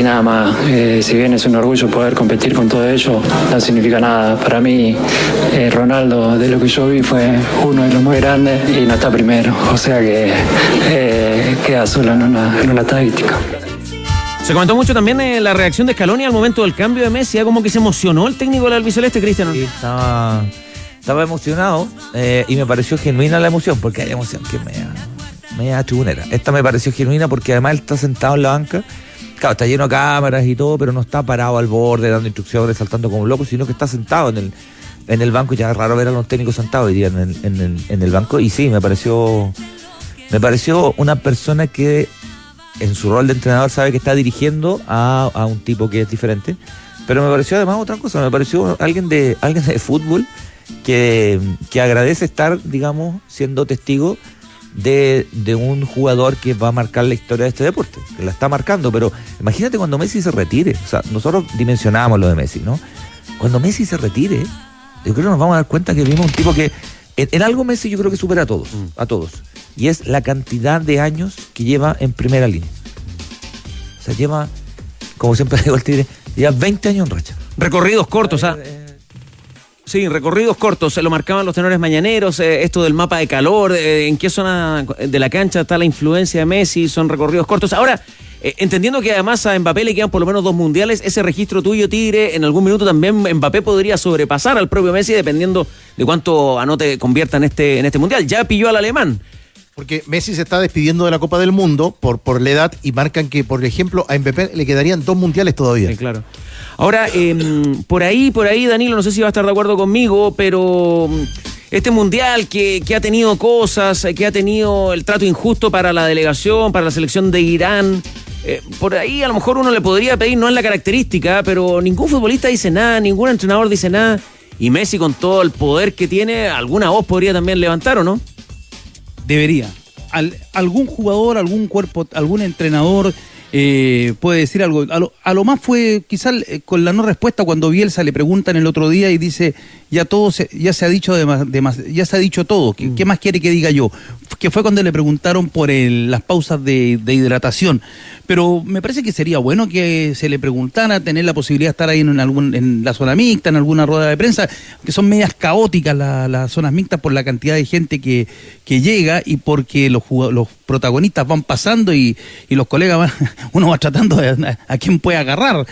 nada más. Si bien es un orgullo poder competir con todo ello, no significa nada. Para mí, Ronaldo, de lo que yo vi, fue uno de los más grandes y no está primero. O sea que queda solo en una estadística. Se comentó mucho también la reacción de Scaloni al momento del cambio de Messi, como que se emocionó el técnico del albiceleste, Cristian. Sí, estaba emocionado y me pareció genuina la emoción, porque hay emoción que me da tribunera. Esta me pareció genuina porque además él está sentado en la banca. Claro, está lleno de cámaras y todo, pero no está parado al borde dando instrucciones, saltando como un loco, sino que está sentado en el banco. Ya es raro ver a los técnicos sentados hoy día en el banco. Y sí, me pareció una persona que en su rol de entrenador sabe que está dirigiendo a un tipo que es diferente, pero me pareció además otra cosa, me pareció alguien de fútbol que agradece estar, digamos, siendo testigo de un jugador que va a marcar la historia de este deporte, que la está marcando, pero imagínate cuando Messi se retire. O sea, nosotros dimensionábamos lo de Messi, ¿no? Cuando Messi se retire, yo creo que nos vamos a dar cuenta que vimos un tipo que en algo Messi yo creo que supera a todos, y es la cantidad de años que lleva en primera línea. O sea, lleva, como siempre digo el Tigre, lleva 20 años en racha. Recorridos cortos, sí, recorridos cortos, se lo marcaban los tenores mañaneros, esto del mapa de calor, en qué zona de la cancha está la influencia de Messi, son recorridos cortos. Ahora, entendiendo que además a Mbappé le quedan por lo menos 2 mundiales, ese registro tuyo, Tigre, en algún minuto también Mbappé podría sobrepasar al propio Messi dependiendo de cuánto anote convierta en este mundial. Ya pilló al alemán. Porque Messi se está despidiendo de la Copa del Mundo por la edad y marcan que, por ejemplo, a Mbappé le quedarían 2 mundiales todavía. Sí, claro. Ahora, por ahí, Danilo, no sé si va a estar de acuerdo conmigo, pero este mundial que ha tenido cosas, que ha tenido el trato injusto para la delegación, para la selección de Irán, por ahí a lo mejor uno le podría pedir, no es la característica, pero ningún futbolista dice nada, ningún entrenador dice nada, y Messi con todo el poder que tiene, alguna voz podría también levantar, ¿o no? Debería. Algún jugador, algún cuerpo, algún entrenador puede decir algo. A lo más fue quizás con la no respuesta cuando Bielsa le preguntan el otro día y dice ya se ha dicho ya se ha dicho todo. ¿Qué más quiere que diga yo? Que fue cuando le preguntaron por las pausas de hidratación. Pero me parece que sería bueno que se le preguntara, tener la posibilidad de estar ahí en la zona mixta, en alguna rueda de prensa, que son medias caóticas las zonas mixtas por la cantidad de gente que llega y porque los protagonistas van pasando y los colegas uno va tratando a quién puede agarrar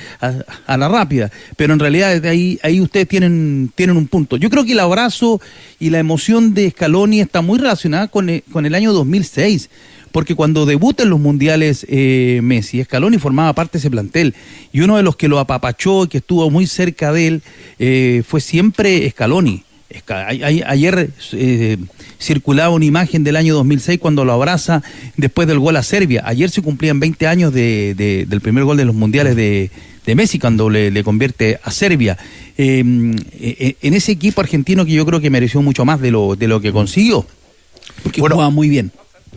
a la rápida. Pero en realidad ahí ustedes tienen un punto. Yo creo que el abrazo y la emoción de Scaloni está muy relacionada con el año 2006. Porque cuando debuta en los mundiales Messi, Scaloni formaba parte de ese plantel. Y uno de los que lo apapachó y que estuvo muy cerca de él fue siempre Scaloni. Ayer circulaba una imagen del año 2006 cuando lo abraza después del gol a Serbia. Ayer se cumplían 20 años del primer gol de los mundiales de Messi cuando le convierte a Serbia. En ese equipo argentino que yo creo que mereció mucho más de lo que consiguió. Porque jugaba muy bien.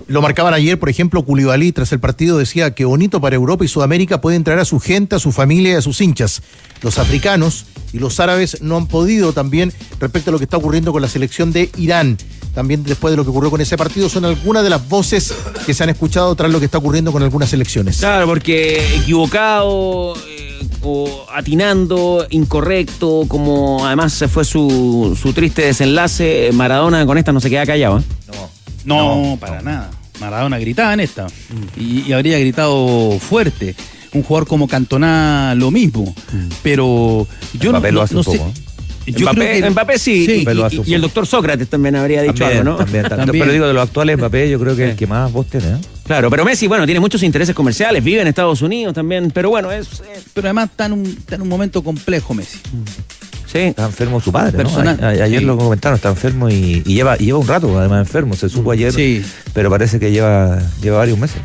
Lo marcaban ayer, por ejemplo, Koulibaly tras el partido decía que bonito para Europa y Sudamérica pueden traer a su gente, a su familia y a sus hinchas. Los africanos y los árabes no han podido también respecto a lo que está ocurriendo con la selección de Irán. También después de lo que ocurrió con ese partido son algunas de las voces que se han escuchado tras lo que está ocurriendo con algunas selecciones. Claro, porque equivocado o atinando, incorrecto, como además se fue su triste desenlace, Maradona con esta no se queda callado, ¿eh? No, para nada. Maradona gritaba en esta y habría gritado fuerte. Un jugador como Cantona lo mismo, pero yo Mbappé no sé. Mbappé sí, y el doctor Sócrates también habría dicho algo, ¿no? También. Pero digo, de los actuales, Mbappé yo creo que es el que más voz tiene, ¿eh? Claro, pero Messi, bueno, tiene muchos intereses comerciales, vive en Estados Unidos también, pero bueno, pero además está en un momento complejo Messi. Sí. Está enfermo su padre, ¿no? Ayer lo comentaron, está enfermo y lleva un rato además enfermo, se supo ayer, pero parece que lleva varios meses.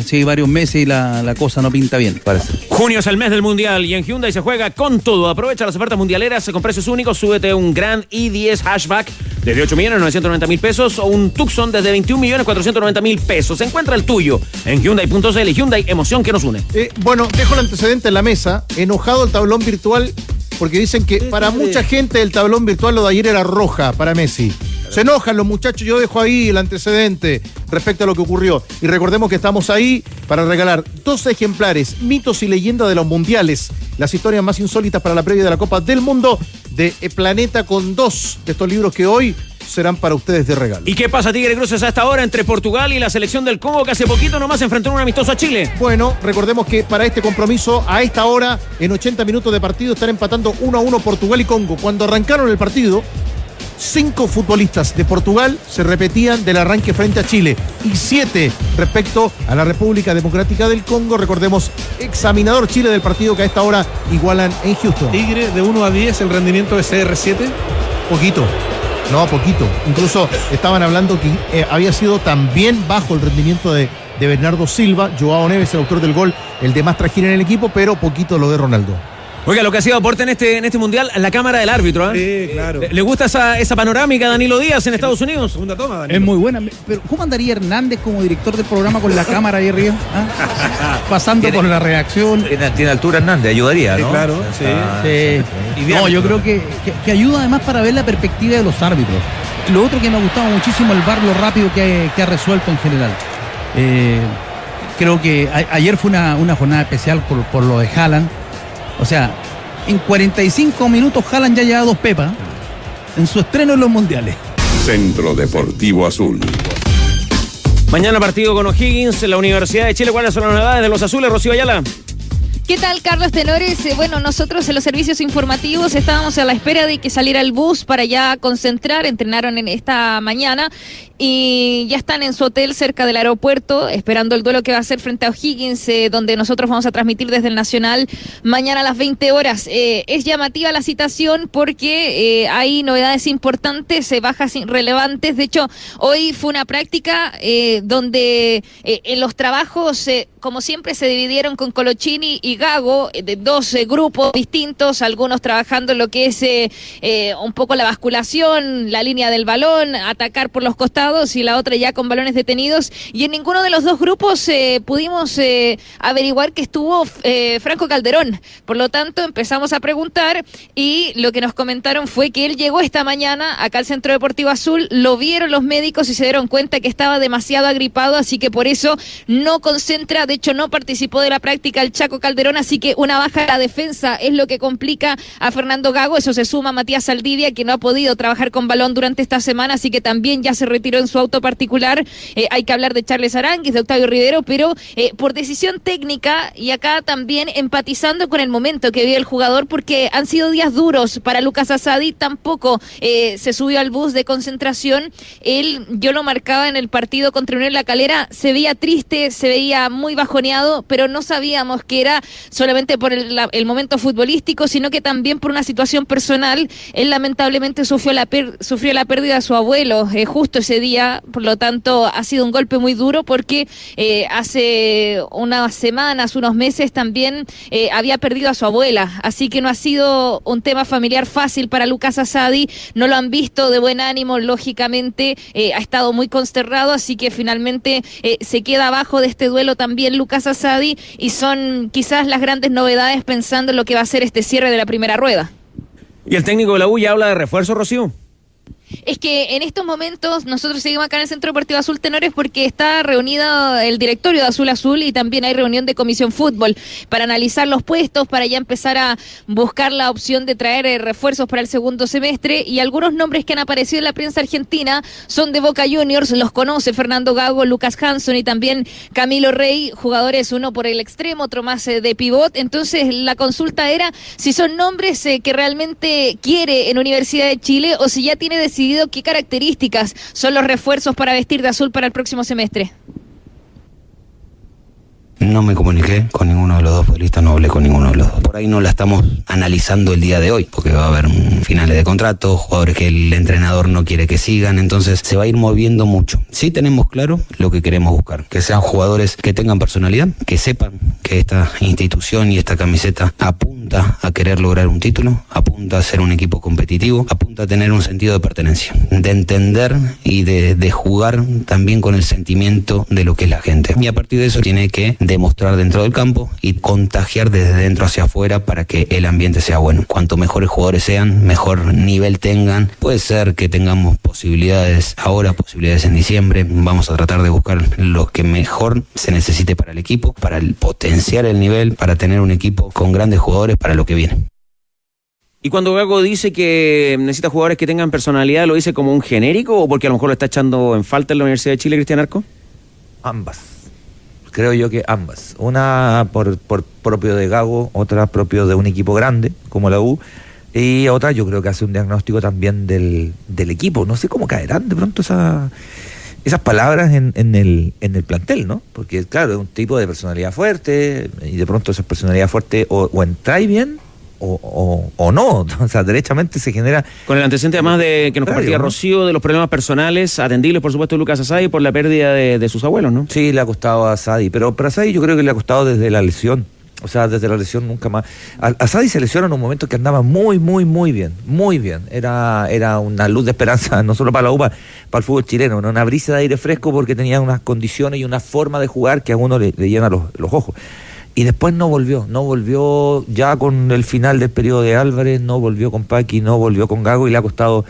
Sí, varios meses y la cosa no pinta bien. Parece. Junio es el mes del Mundial y en Hyundai se juega con todo. Aprovecha las ofertas mundialeras con precios únicos, súbete un Grand i10 Hatchback desde 8.990.000 pesos o un Tucson desde 21.490.000 pesos. Encuentra el tuyo en Hyundai.cl. Hyundai, emoción que nos une. Bueno, dejo el antecedente en la mesa, enojado el tablón virtual porque dicen que para mucha gente el tablón virtual lo de ayer era roja para Messi. Se enojan los muchachos, yo dejo ahí el antecedente respecto a lo que ocurrió. Y recordemos que estamos ahí para regalar 2 ejemplares, mitos y leyendas de los mundiales, las historias más insólitas para la previa de la Copa del Mundo de Planeta, con 2 de estos libros que hoy serán para ustedes de regalo. ¿Y qué pasa, Tigre Cruces, a esta hora entre Portugal y la selección del Congo, que hace poquito nomás enfrentó un amistoso a Chile? Bueno, recordemos que para este compromiso, a esta hora, en 80 minutos de partido, están empatando 1-1 Portugal y Congo. Cuando arrancaron el partido, 5 futbolistas de Portugal se repetían del arranque frente a Chile y 7 respecto a la República Democrática del Congo. Recordemos, examinador Chile del partido que a esta hora igualan en Houston. Tigre, de 1 a 10, el rendimiento de CR7. Poquito. Incluso estaban hablando que había sido también bajo el rendimiento de Bernardo Silva, Joao Neves, el autor del gol, el de más trajín en el equipo, pero poquito lo de Ronaldo. Oiga, lo que ha sido aporte en este mundial, la cámara del árbitro, Sí, claro. ¿Le gusta esa panorámica, Danilo Díaz, en Estados Unidos? Segunda toma, Danilo. Es muy buena. Pero ¿cómo andaría Hernández como director del programa con la cámara ahí arriba? Pasando por la reacción. Tiene altura Hernández, ayudaría, ¿no? Sí, claro, Sí. No, yo creo que ayuda además para ver la perspectiva de los árbitros. Lo otro que me ha gustado muchísimo, el VAR, lo rápido que ha resuelto en general. Creo que ayer fue una jornada especial por lo de Haaland. O sea, en 45 minutos Haaland ya lleva 2 pepas en su estreno en los mundiales. Centro Deportivo Azul. Mañana partido con O'Higgins en la Universidad de Chile. ¿Cuáles son las novedades de los azules, Rocío Ayala? ¿Qué tal, Carlos Tenores? Bueno, nosotros en los servicios informativos estábamos a la espera de que saliera el bus para ya concentrar. Entrenaron en esta mañana y ya están en su hotel cerca del aeropuerto esperando el duelo que va a ser frente a O'Higgins, donde nosotros vamos a transmitir desde el Nacional mañana a las 20 horas. Es llamativa la citación porque hay novedades importantes, bajas relevantes. De hecho, hoy fue una práctica donde en los trabajos, como siempre, se dividieron con Colochini y Gago, de 2 grupos distintos, algunos trabajando en lo que es un poco la basculación, la línea del balón, atacar por los costados, y la otra ya con balones detenidos, y en ninguno de los 2 grupos pudimos averiguar que estuvo Franco Calderón. Por lo tanto, empezamos a preguntar y lo que nos comentaron fue que él llegó esta mañana acá al Centro Deportivo Azul, lo vieron los médicos y se dieron cuenta que estaba demasiado agripado, así que por eso no concentra. De hecho, no participó de la práctica el Chaco Calderón, así que una baja en la defensa es lo que complica a Fernando Gago. Eso se suma a Matías Saldivia, que no ha podido trabajar con balón durante esta semana, así que también ya se retiró en su auto particular. Hay que hablar de Charles Aránguiz, de Octavio Rivero, pero por decisión técnica, y acá también empatizando con el momento que vive el jugador, porque han sido días duros para Lucas Asadi. Tampoco se subió al bus de concentración. Yo lo marcaba en el partido contra Unión La Calera, se veía triste, se veía muy bajoneado, pero no sabíamos que era solamente por el momento futbolístico, sino que también por una situación personal. Él lamentablemente sufrió la pérdida de su abuelo justo ese día, por lo tanto ha sido un golpe muy duro porque hace unas semanas, unos meses también había perdido a su abuela, así que no ha sido un tema familiar fácil para Lucas Asadi. No lo han visto de buen ánimo, lógicamente ha estado muy consternado, así que finalmente se queda abajo de este duelo también Lucas Asadi, y son quizás las grandes novedades pensando en lo que va a ser este cierre de la primera rueda. ¿Y el técnico de la U ya habla de refuerzo, Rocío? Es que en estos momentos nosotros seguimos acá en el Centro Deportivo Azul, Tenores, porque está reunido el directorio de Azul Azul y también hay reunión de Comisión Fútbol para analizar los puestos, para ya empezar a buscar la opción de traer refuerzos para el segundo semestre, y algunos nombres que han aparecido en la prensa argentina son de Boca Juniors, los conoce Fernando Gago, Lucas Hanson y también Camilo Rey, jugadores uno por el extremo, otro más de pivot. Entonces la consulta era si son nombres que realmente quiere en Universidad de Chile o si ya tiene decidido qué características son los refuerzos para vestir de azul para el próximo semestre. No me comuniqué con ninguno de los dos futbolistas, no hablé con ninguno de los dos. Por ahí no la estamos analizando el día de hoy, porque va a haber finales de contrato, jugadores que el entrenador no quiere que sigan, entonces se va a ir moviendo mucho. Sí tenemos claro lo que queremos buscar, que sean jugadores que tengan personalidad, que sepan que esta institución y esta camiseta apunta a querer lograr un título, apunta a ser un equipo competitivo, apunta a tener un sentido de pertenencia, de entender y de jugar también con el sentimiento de lo que es la gente. Y a partir de eso tiene que demostrar dentro del campo y contagiar desde dentro hacia afuera para que el ambiente sea bueno. Cuanto mejores jugadores sean, mejor nivel tengan. Puede ser que tengamos posibilidades ahora, posibilidades en diciembre. Vamos a tratar de buscar lo que mejor se necesite para el equipo, para potenciar el nivel, para tener un equipo con grandes jugadores para lo que viene. Y cuando Gago dice que necesita jugadores que tengan personalidad, ¿lo dice como un genérico o porque a lo mejor lo está echando en falta en la Universidad de Chile, Cristian Arco? Ambas. Creo yo que ambas. Una por propio de Gago, otra propio de un equipo grande como la U, y otra yo creo que hace un diagnóstico también del equipo. No sé cómo caerán de pronto esas palabras en el plantel, ¿no? Porque claro, es un tipo de personalidad fuerte y de pronto esa personalidad fuerte o entráis bien o no, o sea, derechamente se genera... Con el antecedente además de que nos compartía, ¿no?, Rocío, de los problemas personales, atendibles por supuesto de Lucas Asadi por la pérdida de sus abuelos, ¿no? Sí, le ha costado a Asadi, pero para Asadi yo creo que le ha costado desde la lesión. O sea, desde la lesión nunca más. Asadi se lesiona en un momento que andaba muy bien. Era una luz de esperanza, no solo para la UPA, para el fútbol chileno, una brisa de aire fresco porque tenía unas condiciones y una forma de jugar que a uno le llena los ojos. Y después no volvió ya con el final del periodo de Álvarez, no volvió con Paqui, no volvió con Gago y le ha costado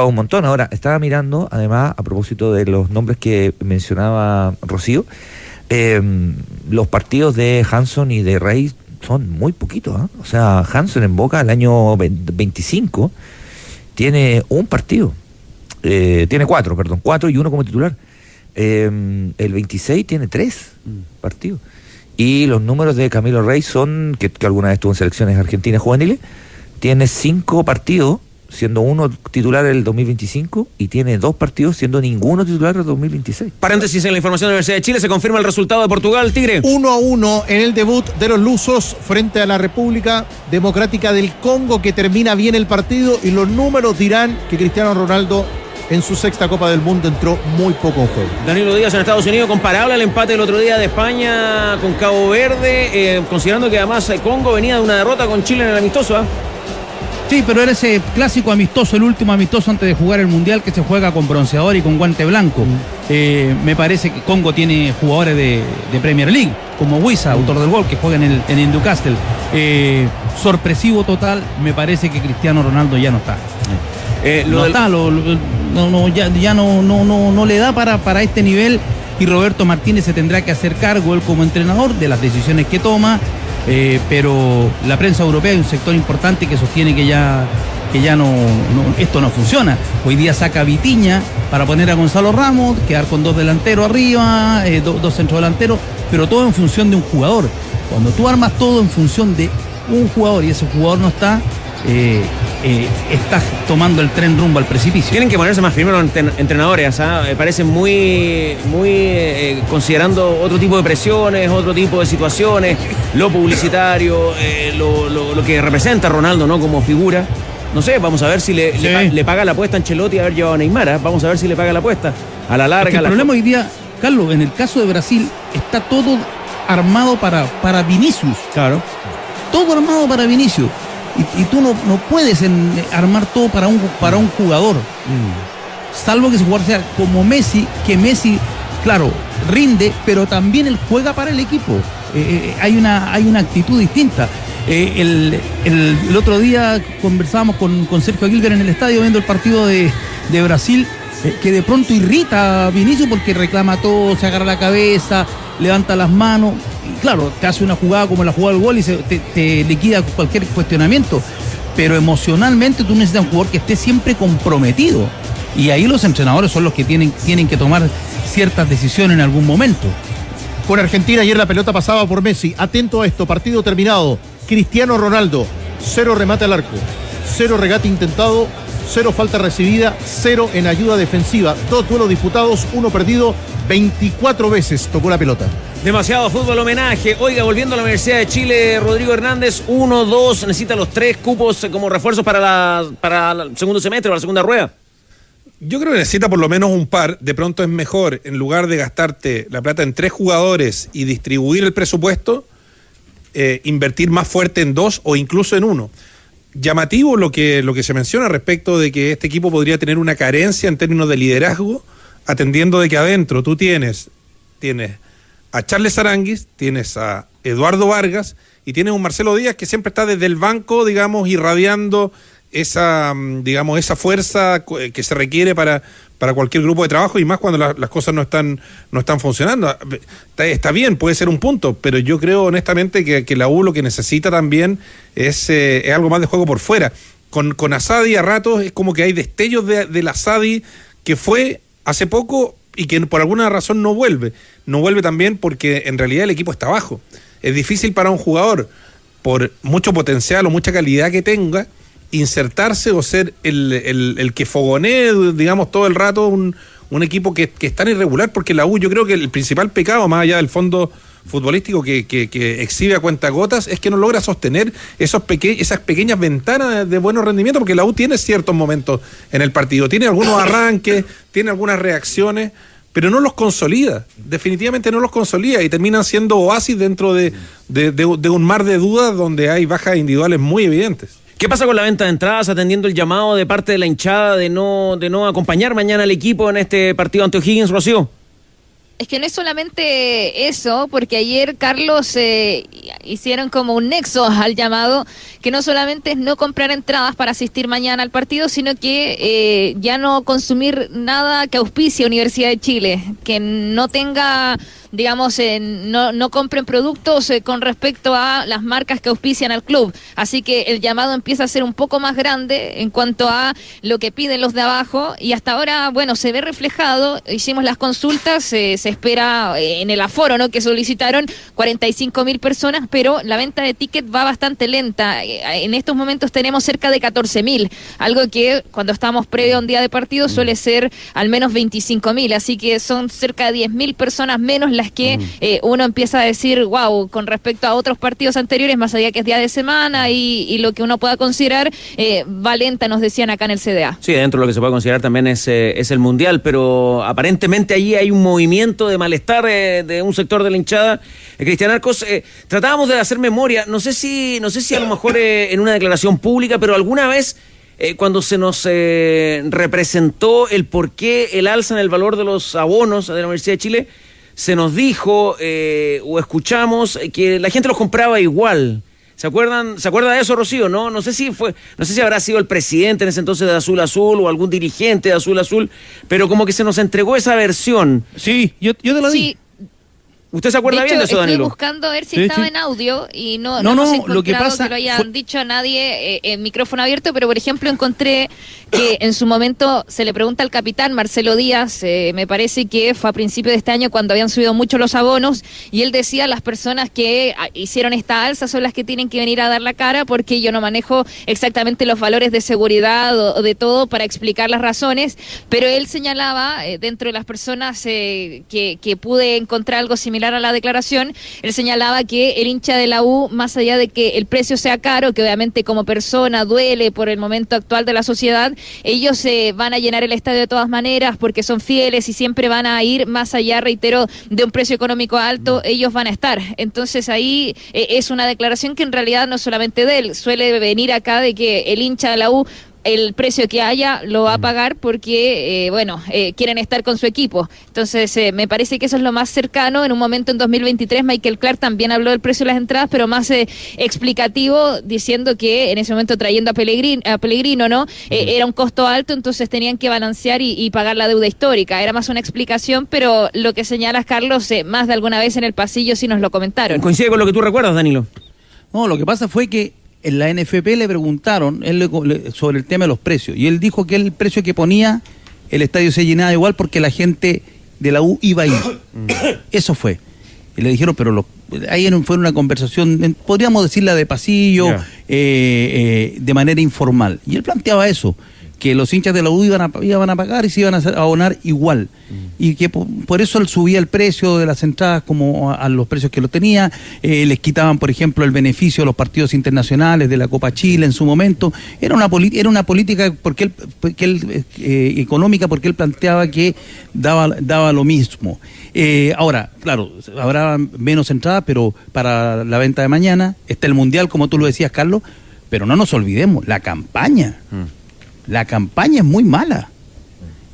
un montón. Ahora, estaba mirando, además, a propósito de los nombres que mencionaba Rocío, los partidos de Hanson y de Rey son muy poquitos, ¿eh? O sea, Hanson en Boca el año 25 tiene un partido, tiene 4 y uno como titular. El 26 tiene 3 partidos. Y los números de Camilo Rey son, que alguna vez estuvo en selecciones argentinas juveniles, tiene 5 partidos, siendo uno titular el 2025, y tiene 2 partidos, siendo ninguno titular el 2026. Paréntesis en la información de la Universidad de Chile, se confirma el resultado de Portugal, Tigre. 1-1 en el debut de los lusos frente a la República Democrática del Congo, que termina bien el partido, y los números dirán que Cristiano Ronaldo en su 6ª Copa del Mundo entró muy poco en juego. Danilo Díaz en Estados Unidos, comparable al empate del otro día de España con Cabo Verde, considerando que además Congo venía de una derrota con Chile en el amistoso, ¿eh? Sí, pero era ese clásico amistoso, el último amistoso antes de jugar el Mundial, que se juega con bronceador y con guante blanco. Me parece que Congo tiene jugadores de Premier League, como Wissa, autor del gol, que juega en el Newcastle. Sorpresivo total, me parece que Cristiano Ronaldo ya no está. No le da para este nivel, y Roberto Martínez se tendrá que hacer cargo él como entrenador de las decisiones que toma, pero la prensa europea hay un sector importante que sostiene que ya esto no funciona. Hoy día saca a Vitinha para poner a Gonzalo Ramos, quedar con 2 delanteros arriba, 2 centrodelanteros, pero todo en función de un jugador. Cuando tú armas todo en función de un jugador y ese jugador no está, estás tomando el tren rumbo al precipicio. Tienen que ponerse más firmes los entrenadores, me parecen muy considerando otro tipo de presiones, otro tipo de situaciones, lo publicitario, lo que representa Ronaldo, ¿no? Como figura. No sé, vamos a ver si le paga la apuesta a Ancelotti haber llevado a Neymar, Vamos a ver si le paga la apuesta a la larga. El problema hoy día, Carlos, en el caso de Brasil, está todo armado para Vinicius. Claro. Todo armado para Vinicius. Y tú no puedes armar todo para un jugador. Salvo que ese jugador sea como Messi, que Messi, claro, rinde, pero también él juega para el equipo. Hay una actitud distinta. El otro día conversábamos con Sergio Aguilber en el estadio viendo el partido de Brasil, que de pronto irrita a Vinicius porque reclama todo, se agarra la cabeza, levanta las manos. Y claro, te hace una jugada como la jugada del gol y te liquida cualquier cuestionamiento, pero emocionalmente tú necesitas un jugador que esté siempre comprometido, y ahí los entrenadores son los que tienen que tomar ciertas decisiones en algún momento. Con Argentina ayer la pelota pasaba por Messi. Atento a esto, partido terminado. Cristiano Ronaldo, 0 remate al arco, 0 regate intentado, 0 falta recibida, 0 en ayuda defensiva, 2 duelos disputados, 1 perdido, 24 veces tocó la pelota. Demasiado fútbol homenaje. Oiga, volviendo a la Universidad de Chile, Rodrigo Hernández, 1, 2, necesita los 3 cupos como refuerzos para el segundo semestre, para la segunda rueda. Yo creo que necesita por lo menos un par. De pronto es mejor, en lugar de gastarte la plata en 3 jugadores y distribuir el presupuesto, invertir más fuerte en 2 o incluso en 1. Llamativo lo que se menciona respecto de que este equipo podría tener una carencia en términos de liderazgo, atendiendo de que adentro tú tienes a Charles Aranguis, tienes a Eduardo Vargas y tienes un Marcelo Díaz que siempre está desde el banco, digamos, irradiando esa fuerza que se requiere para cualquier grupo de trabajo, y más cuando las cosas no están funcionando. Está bien, puede ser un punto, pero yo creo honestamente que la U lo que necesita también es algo más de juego por fuera. Con Asadi a ratos es como que hay destellos del Asadi que fue hace poco y que por alguna razón no vuelve también porque en realidad el equipo está bajo. Es difícil para un jugador, por mucho potencial o mucha calidad que tenga, insertarse o ser el que fogonee, digamos, todo el rato un equipo que es tan irregular, porque la U, yo creo que el principal pecado, más allá del fondo futbolístico que exhibe a cuentagotas, es que no logra sostener esas pequeñas ventanas de buenos rendimientos, porque la U tiene ciertos momentos en el partido, tiene algunos arranques, tiene algunas reacciones, pero no los consolida, definitivamente no los consolida, y terminan siendo oasis dentro de un mar de dudas donde hay bajas individuales muy evidentes. ¿Qué pasa con la venta de entradas, atendiendo el llamado de parte de la hinchada de no acompañar mañana al equipo en este partido ante O'Higgins, Rocío? Es que no es solamente eso, porque ayer, Carlos, hicieron como un nexo al llamado, que no solamente es no comprar entradas para asistir mañana al partido, sino que ya no consumir nada que auspicie Universidad de Chile, que no tenga, digamos, no compren productos con respecto a las marcas que auspician al club. Así que el llamado empieza a ser un poco más grande en cuanto a lo que piden los de abajo, y hasta ahora, bueno, se ve reflejado. Hicimos las consultas, se espera en el aforo, ¿no?, que solicitaron 45.000 personas, pero la venta de ticket va bastante lenta. En estos momentos tenemos cerca de 14.000, algo que cuando estamos previo a un día de partido suele ser al menos 25.000, así que son cerca de 10.000 personas menos las que uno empieza a decir, wow, con respecto a otros partidos anteriores, más allá que es día de semana y lo que uno pueda considerar, va lenta, nos decían acá en el CDA. Sí, dentro de lo que se puede considerar también es el Mundial, pero aparentemente allí hay un movimiento de malestar de un sector de la hinchada. Cristian Arcos, tratábamos de hacer memoria, no sé si a lo mejor en una declaración pública, pero alguna vez cuando se nos representó el por qué el alza en el valor de los abonos de la Universidad de Chile, se nos dijo o escuchamos que la gente los compraba igual. ¿Se acuerda de eso, Rocío? No sé si habrá sido el presidente en ese entonces de Azul Azul o algún dirigente de Azul Azul, pero como que se nos entregó esa versión. Sí, yo te la di. Sí. ¿Usted se acuerda bien de eso, Danilo? Estoy buscando a ver si estaba en audio y no hemos encontrado lo que pasa lo hayan dicho a nadie en micrófono abierto, pero por ejemplo encontré que en su momento se le pregunta al capitán Marcelo Díaz, me parece que fue a principio de este año cuando habían subido mucho los abonos, y él decía, las personas que hicieron esta alza son las que tienen que venir a dar la cara, porque yo no manejo exactamente los valores de seguridad o de todo para explicar las razones, pero él señalaba, dentro de las personas que pude encontrar algo similar a la declaración, él señalaba que el hincha de la U, más allá de que el precio sea caro, que obviamente como persona duele por el momento actual de la sociedad, ellos van a llenar el estadio de todas maneras porque son fieles y siempre van a ir más allá, reitero, de un precio económico alto, ellos van a estar. Entonces ahí es una declaración que en realidad no es solamente de él, suele venir acá de que el hincha de la U, el precio que haya lo va a pagar porque, quieren estar con su equipo. Entonces, me parece que eso es lo más cercano. En un momento en 2023, Michael Clark también habló del precio de las entradas, pero más explicativo, diciendo que en ese momento trayendo a Pellegrino, ¿no? Era un costo alto, entonces tenían que balancear y pagar la deuda histórica. Era más una explicación, pero lo que señalas, Carlos, más de alguna vez en el pasillo sí nos lo comentaron. ¿Coincide con lo que tú recuerdas, Danilo? No, lo que pasa fue que en la NFP le preguntaron sobre el tema de los precios, y él dijo que el precio que ponía, el estadio se llenaba igual porque la gente de la U iba a ir. Eso fue. Y le dijeron, pero ahí fue una conversación, podríamos decirla de pasillo, de manera informal. Y él planteaba eso, que los hinchas de la U iban a pagar y se iban a abonar igual. Y que por eso él subía el precio de las entradas como a los precios que lo tenía, les quitaban, por ejemplo, el beneficio de los partidos internacionales de la Copa Chile en su momento. Era una política económica, porque él planteaba que daba lo mismo. Ahora, claro, habrá menos entradas, pero para la venta de mañana está el Mundial, como tú lo decías, Carlos, pero no nos olvidemos, la campaña. La campaña es muy mala.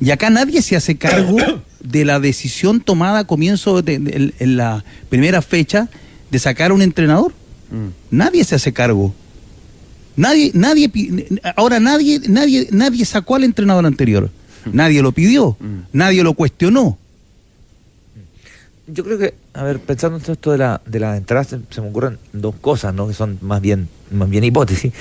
Y acá nadie se hace cargo de la decisión tomada a comienzo en la primera fecha de sacar a un entrenador. Nadie se hace cargo. Nadie sacó al entrenador anterior. Nadie lo pidió. Nadie lo cuestionó. Yo creo que, a ver, pensando en esto de la entrada, se me ocurren dos cosas, ¿no? Que son más bien hipótesis.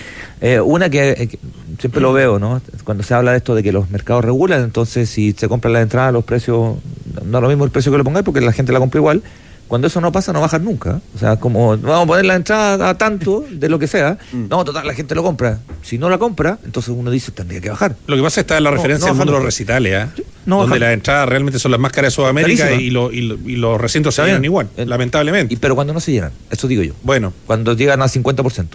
Una que siempre lo veo, ¿no? Cuando se habla de esto de que los mercados regulan, entonces si se compran las entradas, los precios, no es lo mismo el precio que le pongáis porque la gente la compra igual. Cuando eso no pasa, no bajan nunca. O sea, como vamos a poner la entrada a tanto de lo que sea, no, total, la gente lo compra. Si no la compra, entonces uno dice, tendría que bajar. Lo que pasa es que está en la referencia del mundo de los recitales, donde las entradas realmente son las más caras de Sudamérica y los recintos se llenan igual, lamentablemente. Pero cuando no se llenan, eso digo yo. Bueno. Cuando llegan al 50%.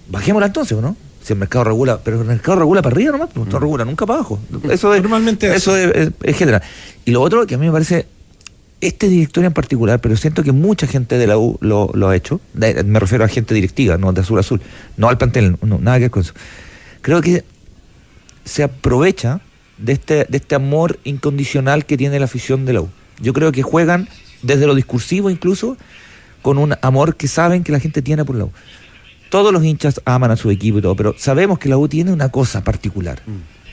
Bajémosla entonces, ¿o no? Si el mercado regula, pero el mercado regula para arriba nomás, no regula nunca para abajo. Normalmente eso es general. Y lo otro que a mí me parece, este directorio en particular, pero siento que mucha gente de la U lo ha hecho, me refiero a gente directiva, no de azul a azul, no al plantel, no, nada que ver con eso. Creo que se aprovecha de este amor incondicional que tiene la afición de la U. Yo creo que juegan desde lo discursivo incluso con un amor que saben que la gente tiene por la U. Todos los hinchas aman a su equipo y todo, pero sabemos que la U tiene una cosa particular.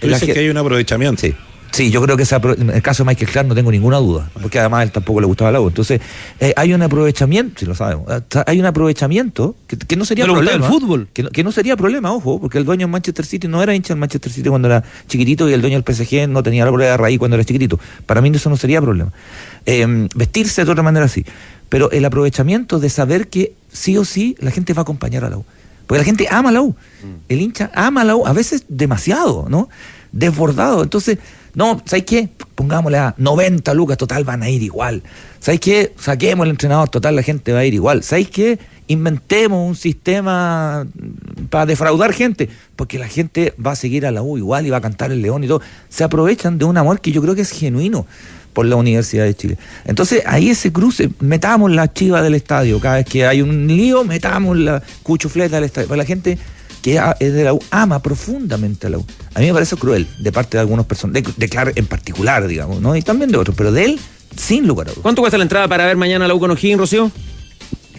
Tú dices que hay un aprovechamiento. Sí, yo creo que en el caso de Michael Clark no tengo ninguna duda, porque además a él tampoco le gustaba la U. Entonces, hay un aprovechamiento, si lo sabemos, hay un aprovechamiento que no sería problema. El fútbol. Que no sería problema, ojo, porque el dueño del Manchester City no era hincha del Manchester City cuando era chiquitito y el dueño del PSG no tenía la prueba de raíz cuando era chiquitito. Para mí eso no sería problema. Vestirse de otra manera sí, pero el aprovechamiento de saber que sí o sí la gente va a acompañar a la U. Porque la gente ama a la U. El hincha ama a la U, a veces demasiado, ¿no? Desbordado. Entonces, no, ¿sabes qué? Pongámosle a 90 lucas, total, van a ir igual. ¿Sabes qué? Saquemos el entrenador, total, la gente va a ir igual. ¿Sabes qué? Inventemos un sistema para defraudar gente, porque la gente va a seguir a la U igual y va a cantar el León y todo. Se aprovechan de un amor que yo creo que es genuino por la Universidad de Chile. Entonces, ahí ese cruce, metamos la chiva del estadio. Cada vez que hay un lío, metamos la cuchufleta del estadio. Para la gente que es de la U, ama profundamente a la U. A mí me parece cruel de parte de algunas personas, de Clark en particular, digamos, ¿no? Y también de otros, pero de él, sin lugar a dudas. ¿Cuánto cuesta la entrada para ver mañana la U con O'Higgins, Rocío?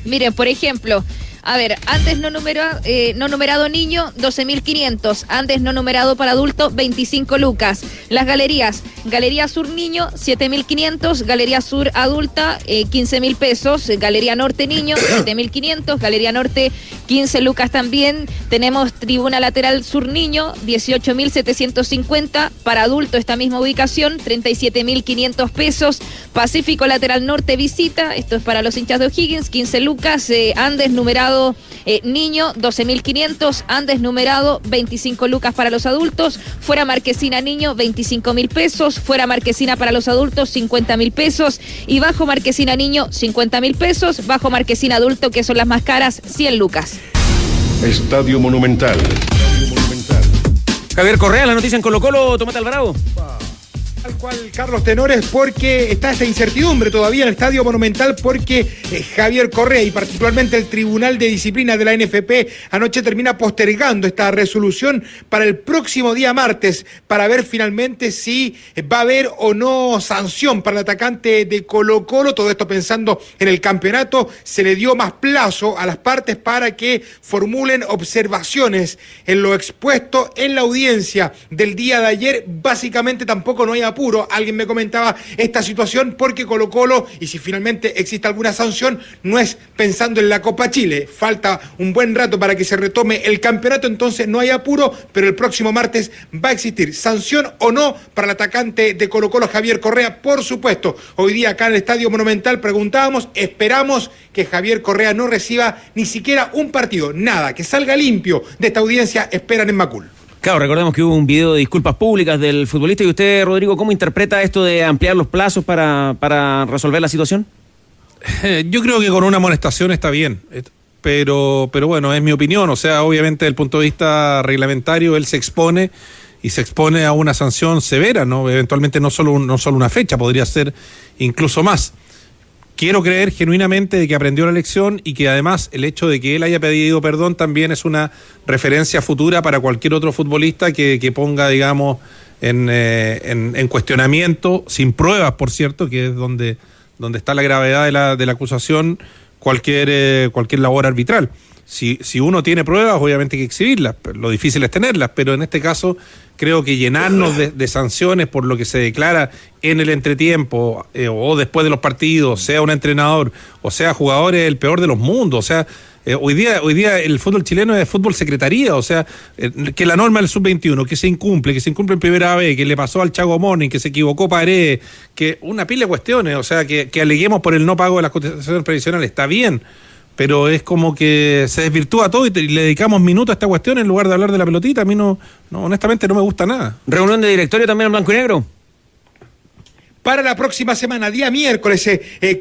Miren, por ejemplo, a ver, antes no numerado niño, 12.500. Antes no numerado para adulto, 25 lucas. Las galerías, Galería Sur Niño, 7.500. Galería Sur Adulta, 15.000 pesos. Galería Norte Niño, 7.500. Galería Norte, 15 lucas también. Tenemos Tribuna Lateral Sur Niño, 18.750. Para adulto, esta misma ubicación, 37.500 pesos. Pacífico Lateral Norte Visita, esto es para los hinchas de O'Higgins, 15 lucas. Andes numerado niño, 12.500. Andes numerado, 25 lucas para los adultos. Fuera Marquesina Niño, 25.000 pesos. Fuera Marquesina para los adultos, 50.000 pesos. Y bajo Marquesina Niño, 50.000 pesos. Bajo Marquesina Adulto, que son las más caras, 100 lucas. Estadio Monumental. Javier Correa, la noticia en Colo-Colo, Tomás Alvarado. Tal cual, Carlos Tenores, porque está esta incertidumbre todavía en el Estadio Monumental, porque Javier Correa y particularmente el Tribunal de Disciplina de la NFP anoche termina postergando esta resolución para el próximo día martes, para ver finalmente si va a haber o no sanción para el atacante de Colo-Colo. Todo esto pensando en el campeonato. Se le dio más plazo a las partes para que formulen observaciones en lo expuesto en la audiencia del día de ayer. Básicamente tampoco no hay apuro. Alguien me comentaba esta situación porque Colo-Colo, y si finalmente existe alguna sanción, no es pensando en la Copa Chile. Falta un buen rato para que se retome el campeonato, entonces no hay apuro, pero el próximo martes va a existir sanción o no para el atacante de Colo-Colo, Javier Correa, por supuesto. Hoy día acá en el Estadio Monumental preguntábamos, esperamos que Javier Correa no reciba ni siquiera un partido, nada, que salga limpio de esta audiencia, esperan en Macul. Claro, recordemos que hubo un video de disculpas públicas del futbolista. ¿Y usted, Rodrigo, cómo interpreta esto de ampliar los plazos para resolver la situación? Yo creo que con una amonestación está bien, pero bueno, es mi opinión. O sea, obviamente desde el punto de vista reglamentario él se expone a una sanción severa, ¿no? Eventualmente no solo una fecha, podría ser incluso más. Quiero creer genuinamente de que aprendió la lección y que además el hecho de que él haya pedido perdón también es una referencia futura para cualquier otro futbolista que ponga, digamos, en cuestionamiento, sin pruebas, por cierto, que es donde está la gravedad de la acusación, cualquier labor arbitral. Si uno tiene pruebas, obviamente hay que exhibirlas, lo difícil es tenerlas, pero en este caso creo que llenarnos de sanciones por lo que se declara en el entretiempo o después de los partidos, sea un entrenador o sea jugador, es el peor de los mundos. O sea, hoy día el fútbol chileno es fútbol secretaría, o sea, que la norma del sub-21, que se incumple en primera vez, que le pasó al Chago Morning, que se equivocó Paredes, que una pila de cuestiones, o sea, que aleguemos por el no pago de las cotizaciones previsionales, está bien, pero es como que se desvirtúa todo y le dedicamos minutos a esta cuestión en lugar de hablar de la pelotita. A mí no honestamente no me gusta nada. ¿Reunión de directorio también en blanco y negro? para la próxima semana, día miércoles.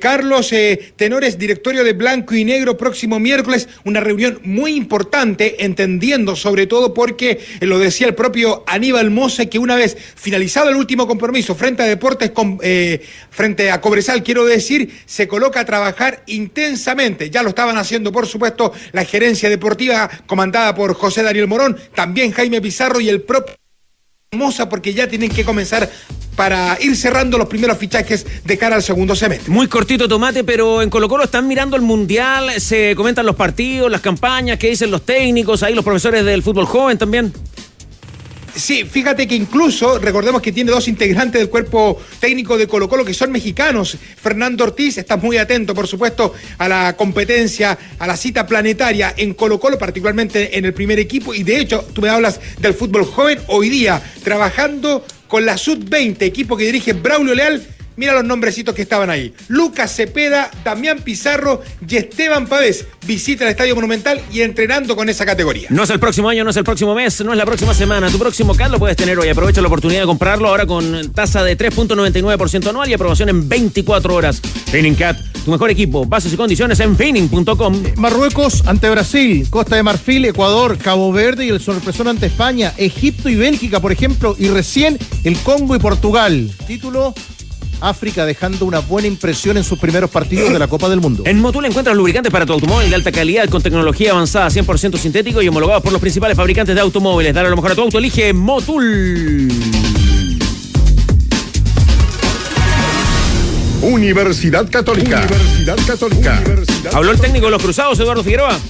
Carlos, tenores, directorio de Blanco y Negro, próximo miércoles, una reunión muy importante, entendiendo sobre todo porque lo decía el propio Aníbal Mosse, que una vez finalizado el último compromiso frente a Deportes, frente a Cobresal, quiero decir, se coloca a trabajar intensamente. Ya lo estaban haciendo, por supuesto, la gerencia deportiva comandada por José Daniel Morón, también Jaime Pizarro y el propio Mossa, porque ya tienen que comenzar para ir cerrando los primeros fichajes de cara al segundo semestre. Muy cortito, Tomate, pero en Colo-Colo están mirando el Mundial, se comentan los partidos, las campañas, qué dicen los técnicos, ahí los profesores del fútbol joven también. Sí, fíjate que incluso, recordemos que tiene 2 integrantes del cuerpo técnico de Colo-Colo que son mexicanos. Fernando Ortiz está muy atento, por supuesto, a la competencia, a la cita planetaria en Colo-Colo, particularmente en el primer equipo. Y de hecho, tú me hablas del fútbol joven, hoy día trabajando con la Sub-20, equipo que dirige Braulio Leal. Mira los nombrecitos que estaban ahí. Lucas Cepeda, Damián Pizarro y Esteban Pavés visitan el Estadio Monumental y entrenando con esa categoría. No es el próximo año, no es el próximo mes, no es la próxima semana. Tu próximo CAT lo puedes tener hoy. Aprovecha la oportunidad de comprarlo ahora con tasa de 3.99% anual y aprobación en 24 horas. Finning CAT, tu mejor equipo. Bases y condiciones en finning.com. Marruecos ante Brasil, Costa de Marfil, Ecuador, Cabo Verde y el sorpresón ante España, Egipto y Bélgica, por ejemplo, y recién el Congo y Portugal. Título: África dejando una buena impresión en sus primeros partidos de la Copa del Mundo. En Motul encuentras lubricantes para tu automóvil de alta calidad con tecnología avanzada, 100% sintético y homologados por los principales fabricantes de automóviles. Dale lo mejor a tu auto, elige Motul. Universidad Católica. Universidad Católica. Habló el técnico de los Cruzados, Eduardo Figueroa.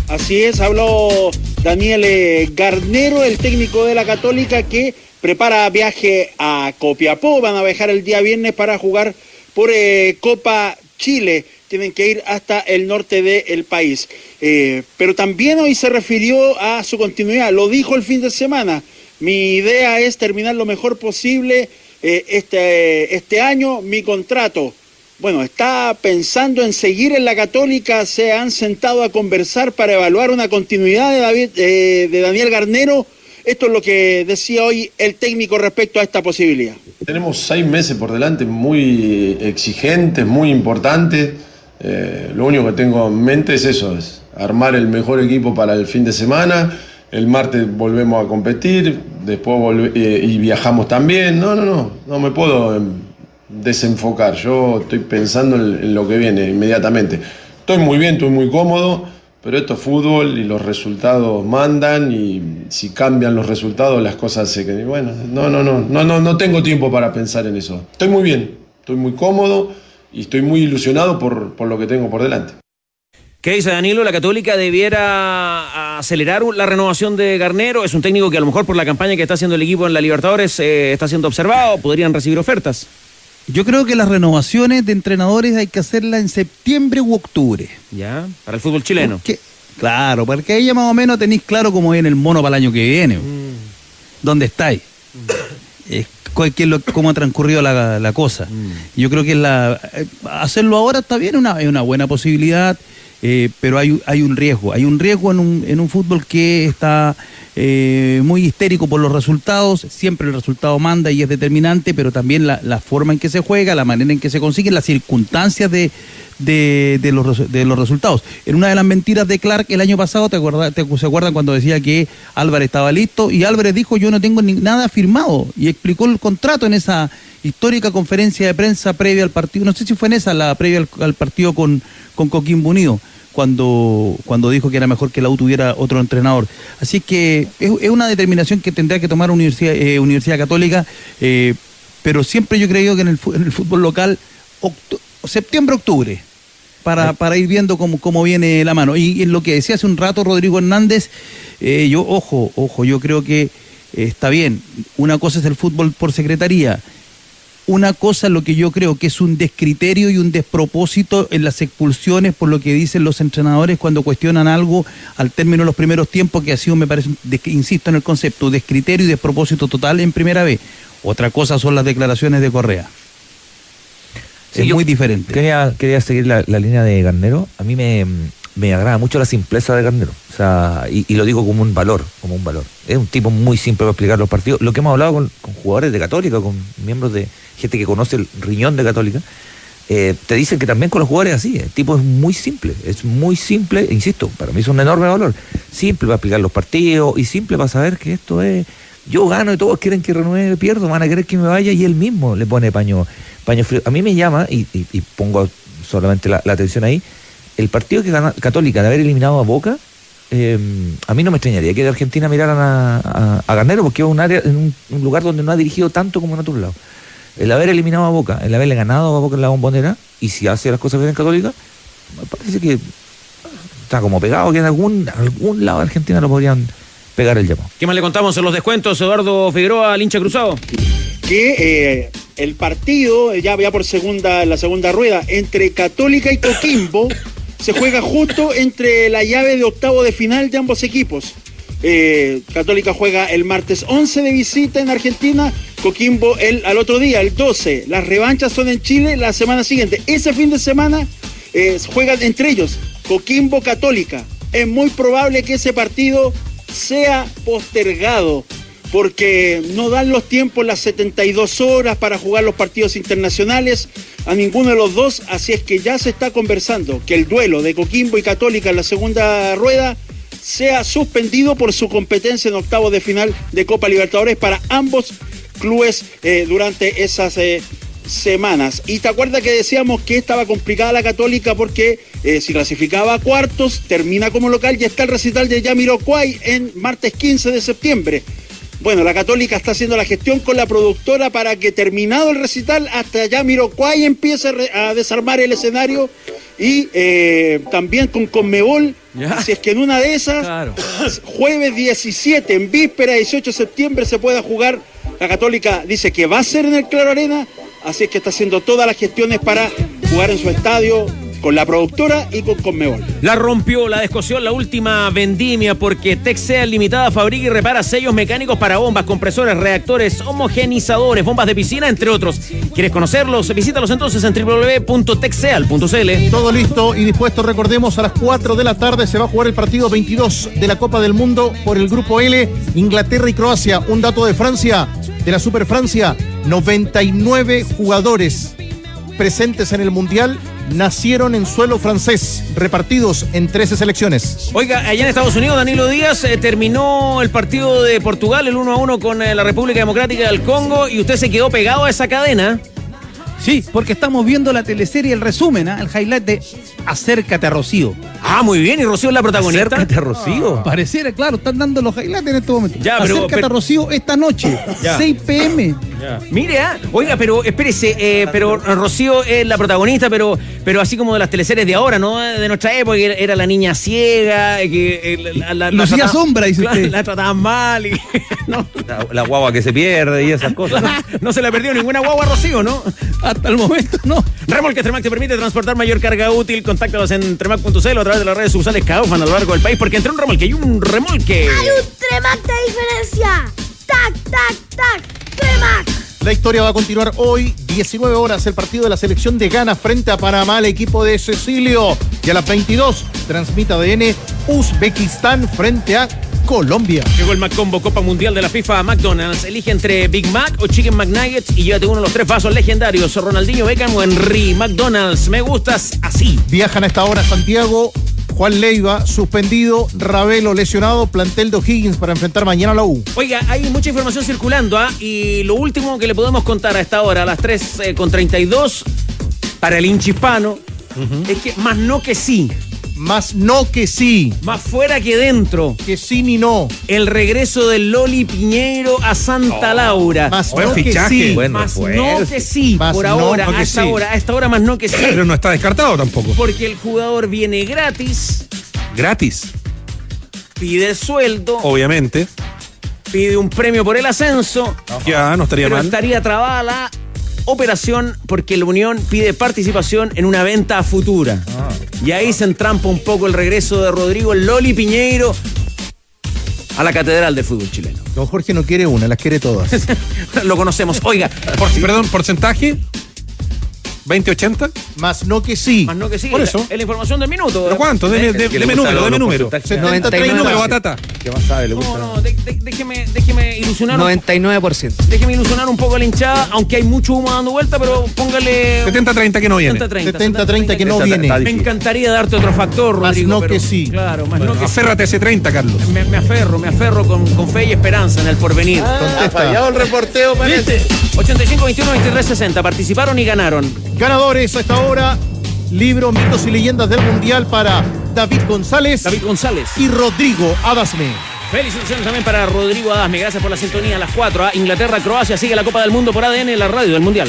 Así es, habló Daniel Garnero, el técnico de la Católica, que prepara viaje a Copiapó. Van a viajar el día viernes para jugar por Copa Chile. Tienen que ir hasta el norte del país. Pero también hoy se refirió a su continuidad. Lo dijo el fin de semana. Mi idea es terminar lo mejor posible este año mi contrato. Bueno, está pensando en seguir en la Católica. Se han sentado a conversar para evaluar una continuidad de Daniel Garnero. Esto es lo que decía hoy el técnico respecto a esta posibilidad. Tenemos 6 meses por delante muy exigentes, muy importantes. Lo único que tengo en mente es eso, es armar el mejor equipo para el fin de semana. El martes volvemos a competir, después y viajamos también. No me puedo desenfocar. Yo estoy pensando en lo que viene inmediatamente. Estoy muy bien, estoy muy cómodo. Pero esto es fútbol y los resultados mandan, y si cambian los resultados las cosas se quedan. Bueno, no tengo tiempo para pensar en eso. Estoy muy bien, estoy muy cómodo y estoy muy ilusionado por lo que tengo por delante. ¿Qué dice Danilo? ¿La Católica debiera acelerar la renovación de Garnero? Es un técnico que a lo mejor por la campaña que está haciendo el equipo en la Libertadores está siendo observado, podrían recibir ofertas. Yo creo que las renovaciones de entrenadores hay que hacerlas en septiembre u octubre. Ya, para el fútbol chileno. Claro, porque ahí ya más o menos tenéis claro cómo viene el mono para el año que viene. ¿Dónde estáis? Cómo ha transcurrido la cosa. Yo creo que hacerlo ahora está bien, es una buena posibilidad, pero hay un riesgo. Hay un riesgo en un fútbol que está muy histérico por los resultados. Siempre el resultado manda y es determinante, pero también la forma en que se juega, la manera en que se consiguen, las circunstancias de los resultados. En una de las mentiras de Clark el año pasado, ¿se acuerdan cuando decía que Álvarez estaba listo? Y Álvarez dijo: yo no tengo nada firmado, y explicó el contrato en esa histórica conferencia de prensa previa al partido. No sé si fue en esa, la previa al partido con Coquimbo Unido, cuando dijo que era mejor que la U tuviera otro entrenador. Así que es una determinación que tendrá que tomar Universidad Católica, pero siempre yo he creído que en el fútbol local septiembre-octubre para ir viendo cómo viene la mano. Y en lo que decía hace un rato Rodrigo Hernández, yo creo que está bien. Una cosa es el fútbol por secretaría. Una cosa es lo que yo creo que es un descriterio y un despropósito en las expulsiones, por lo que dicen los entrenadores cuando cuestionan algo al término de los primeros tiempos, que ha sido, me parece, insisto en el concepto, descriterio y despropósito total en primera vez. Otra cosa son las declaraciones de Correa. Sí, es muy diferente. Quería seguir la línea de Garnero. A mí me agrada mucho la simpleza de Garnero. O sea, y lo digo como un valor. Es un tipo muy simple para explicar los partidos. Lo que hemos hablado con jugadores de Católica, con miembros de gente que conoce el riñón de Católica, te dicen que también con los jugadores así, el tipo es muy simple, insisto, para mí es un enorme valor, simple para explicar los partidos y simple para saber que esto es, yo gano y todos quieren que renueve, pierdo, van a querer que me vaya y él mismo le pone paño frío. A mí me llama, y pongo solamente la atención ahí, el partido que gana Católica de haber eliminado a Boca, a mí no me extrañaría que de Argentina miraran a Garnero, porque es un área, en un lugar donde no ha dirigido tanto como en otros lados. El haber eliminado a Boca, el haberle ganado a Boca en la Bombonera, y si hace las cosas bien en Católica, me parece que está como pegado, que en algún lado de Argentina lo podrían pegar el llamado. ¿Qué más le contamos en los descuentos, Eduardo Figueroa, al hincha cruzado? Que el partido, ya por la segunda rueda, entre Católica y Coquimbo, se juega justo entre la llave de octavo de final de ambos equipos. Católica juega el martes 11 de visita en Argentina, Coquimbo al otro día, el 12. Las revanchas son en Chile la semana siguiente. Ese fin de semana juegan entre ellos Coquimbo Católica. Es muy probable que ese partido sea postergado porque no dan los tiempos, las 72 horas para jugar los partidos internacionales a ninguno de los dos, así es que ya se está conversando que el duelo de Coquimbo y Católica en la segunda rueda sea suspendido por su competencia en octavos de final de Copa Libertadores para ambos clubes durante esas semanas. Y te acuerdas que decíamos que estaba complicada la Católica porque si clasificaba a cuartos, termina como local y está el recital de Jamiroquai en martes 15 de septiembre. Bueno, la Católica está haciendo la gestión con la productora para que terminado el recital hasta Jamiroquai empiece a desarmar el escenario y también con Conmebol. Si es que en una de esas, claro, jueves 17, en víspera 18 de septiembre se pueda jugar. La Católica dice que va a ser en el Claro Arena, así es que está haciendo todas las gestiones para jugar en su estadio con la productora y con Conmebol. La rompió, la descosió la última vendimia porque Texel Limitada fabrica y repara sellos mecánicos para bombas, compresores, reactores, homogenizadores, bombas de piscina, entre otros. ¿Quieres conocerlos? Visítalos entonces en www.texel.cl. Todo listo y dispuesto. Recordemos, a las 4 de la tarde se va a jugar el partido 22 de la Copa del Mundo por el Grupo L, Inglaterra y Croacia. Un dato de Francia, de la Super Francia, 99 jugadores presentes en el Mundial nacieron en suelo francés, repartidos en 13 selecciones. Oiga, allá en Estados Unidos, Danilo Díaz, terminó el partido de Portugal, el 1-1 con la República Democrática del Congo, y usted se quedó pegado a esa cadena. Sí, porque estamos viendo la teleserie, el resumen, el highlight de Acércate a Rocío. Ah, muy bien, y Rocío es la protagonista. Acércate a Rocío. Pareciera, claro, están dando los highlights en este momento. Ya, Acércate a Rocío esta noche, 6 p.m. Ya. Mire, oiga, pero espérese, pero Rocío es la protagonista, pero así como de las teleseries de ahora, ¿no? De nuestra época, que era la niña ciega, que Lucía Sombra, dice usted. La trataban mal, y, ¿no? La guagua que se pierde y esas cosas. No se le perdió ninguna guagua a Rocío, ¿no? Hasta el momento, no. Remolque Tremac te permite transportar mayor carga útil. Contáctalos en tremac.cl o a través de las redes sociales Kaufman a lo largo del país, porque entre un remolque y un remolque hay un Tremac de diferencia. ¡Tac, tac, tac! ¡Tremac! La historia va a continuar hoy, 19 horas, el partido de la selección de Ghana frente a Panamá, el equipo de Cecilio. Y a las 22, transmite ADN Uzbekistán frente a Colombia. Llegó el McCombo Copa Mundial de la FIFA a McDonald's. Elige entre Big Mac o Chicken McNuggets y llévate uno de los 3 vasos legendarios. Ronaldinho, Beckham o Henry. McDonald's, me gustas así. Viajan a esta hora a Santiago Juan Leiva suspendido, Ravelo lesionado, plantel de O'Higgins para enfrentar mañana a la U. Oiga, hay mucha información circulando, y lo último que le podemos contar a esta hora, a las 3:32, para el hincha hispano, es que más no que sí. Más no que sí. Más fuera que dentro. Que sí ni no. El regreso del Loli Piñeiro a Santa Laura. Más no que sí. Bueno, más no que sí. Más por no ahora, que a esta hora más no que sí. Pero no está descartado tampoco. Porque el jugador viene gratis. Gratis. Pide sueldo. Obviamente. Pide un premio por el ascenso. Ya, no estaría pero mal. Estaría trabada la operación porque la Unión pide participación en una venta futura. Y ahí se entrampa un poco el regreso de Rodrigo el Loli Piñeiro a la catedral del fútbol chileno. Don Jorge no quiere una, las quiere todas. Lo conocemos. Oiga, perdón, porcentaje. ¿2080? Más no que sí. Más no que sí. Por eso. Es la información del minuto. ¿Pero cuánto? Deme número. 70-39. número, Batata. ¿Qué más sabe? Le gusta. No, déjeme ilusionar. 99%. Déjeme ilusionar un poco a la hinchada, aunque hay mucho humo dando vuelta, pero póngale. 70-30 que no viene. 70-30 que no viene. Me encantaría darte otro factor, Más Rodrigo. no pero, que sí. Claro, más no que sí. Aférrate a ese 30, Carlos. Me aferro con fe y esperanza en el porvenir. Ha fallado el reporteo, parece. 85-21-23-60. Participaron y ganaron. Ganadores a esta hora, libro Mitos y Leyendas del Mundial para David González y Rodrigo Adasme. Felicitaciones también para Rodrigo Adasme. Gracias por la sintonía a las 4. Inglaterra, Croacia, sigue la Copa del Mundo por ADN, la radio del Mundial.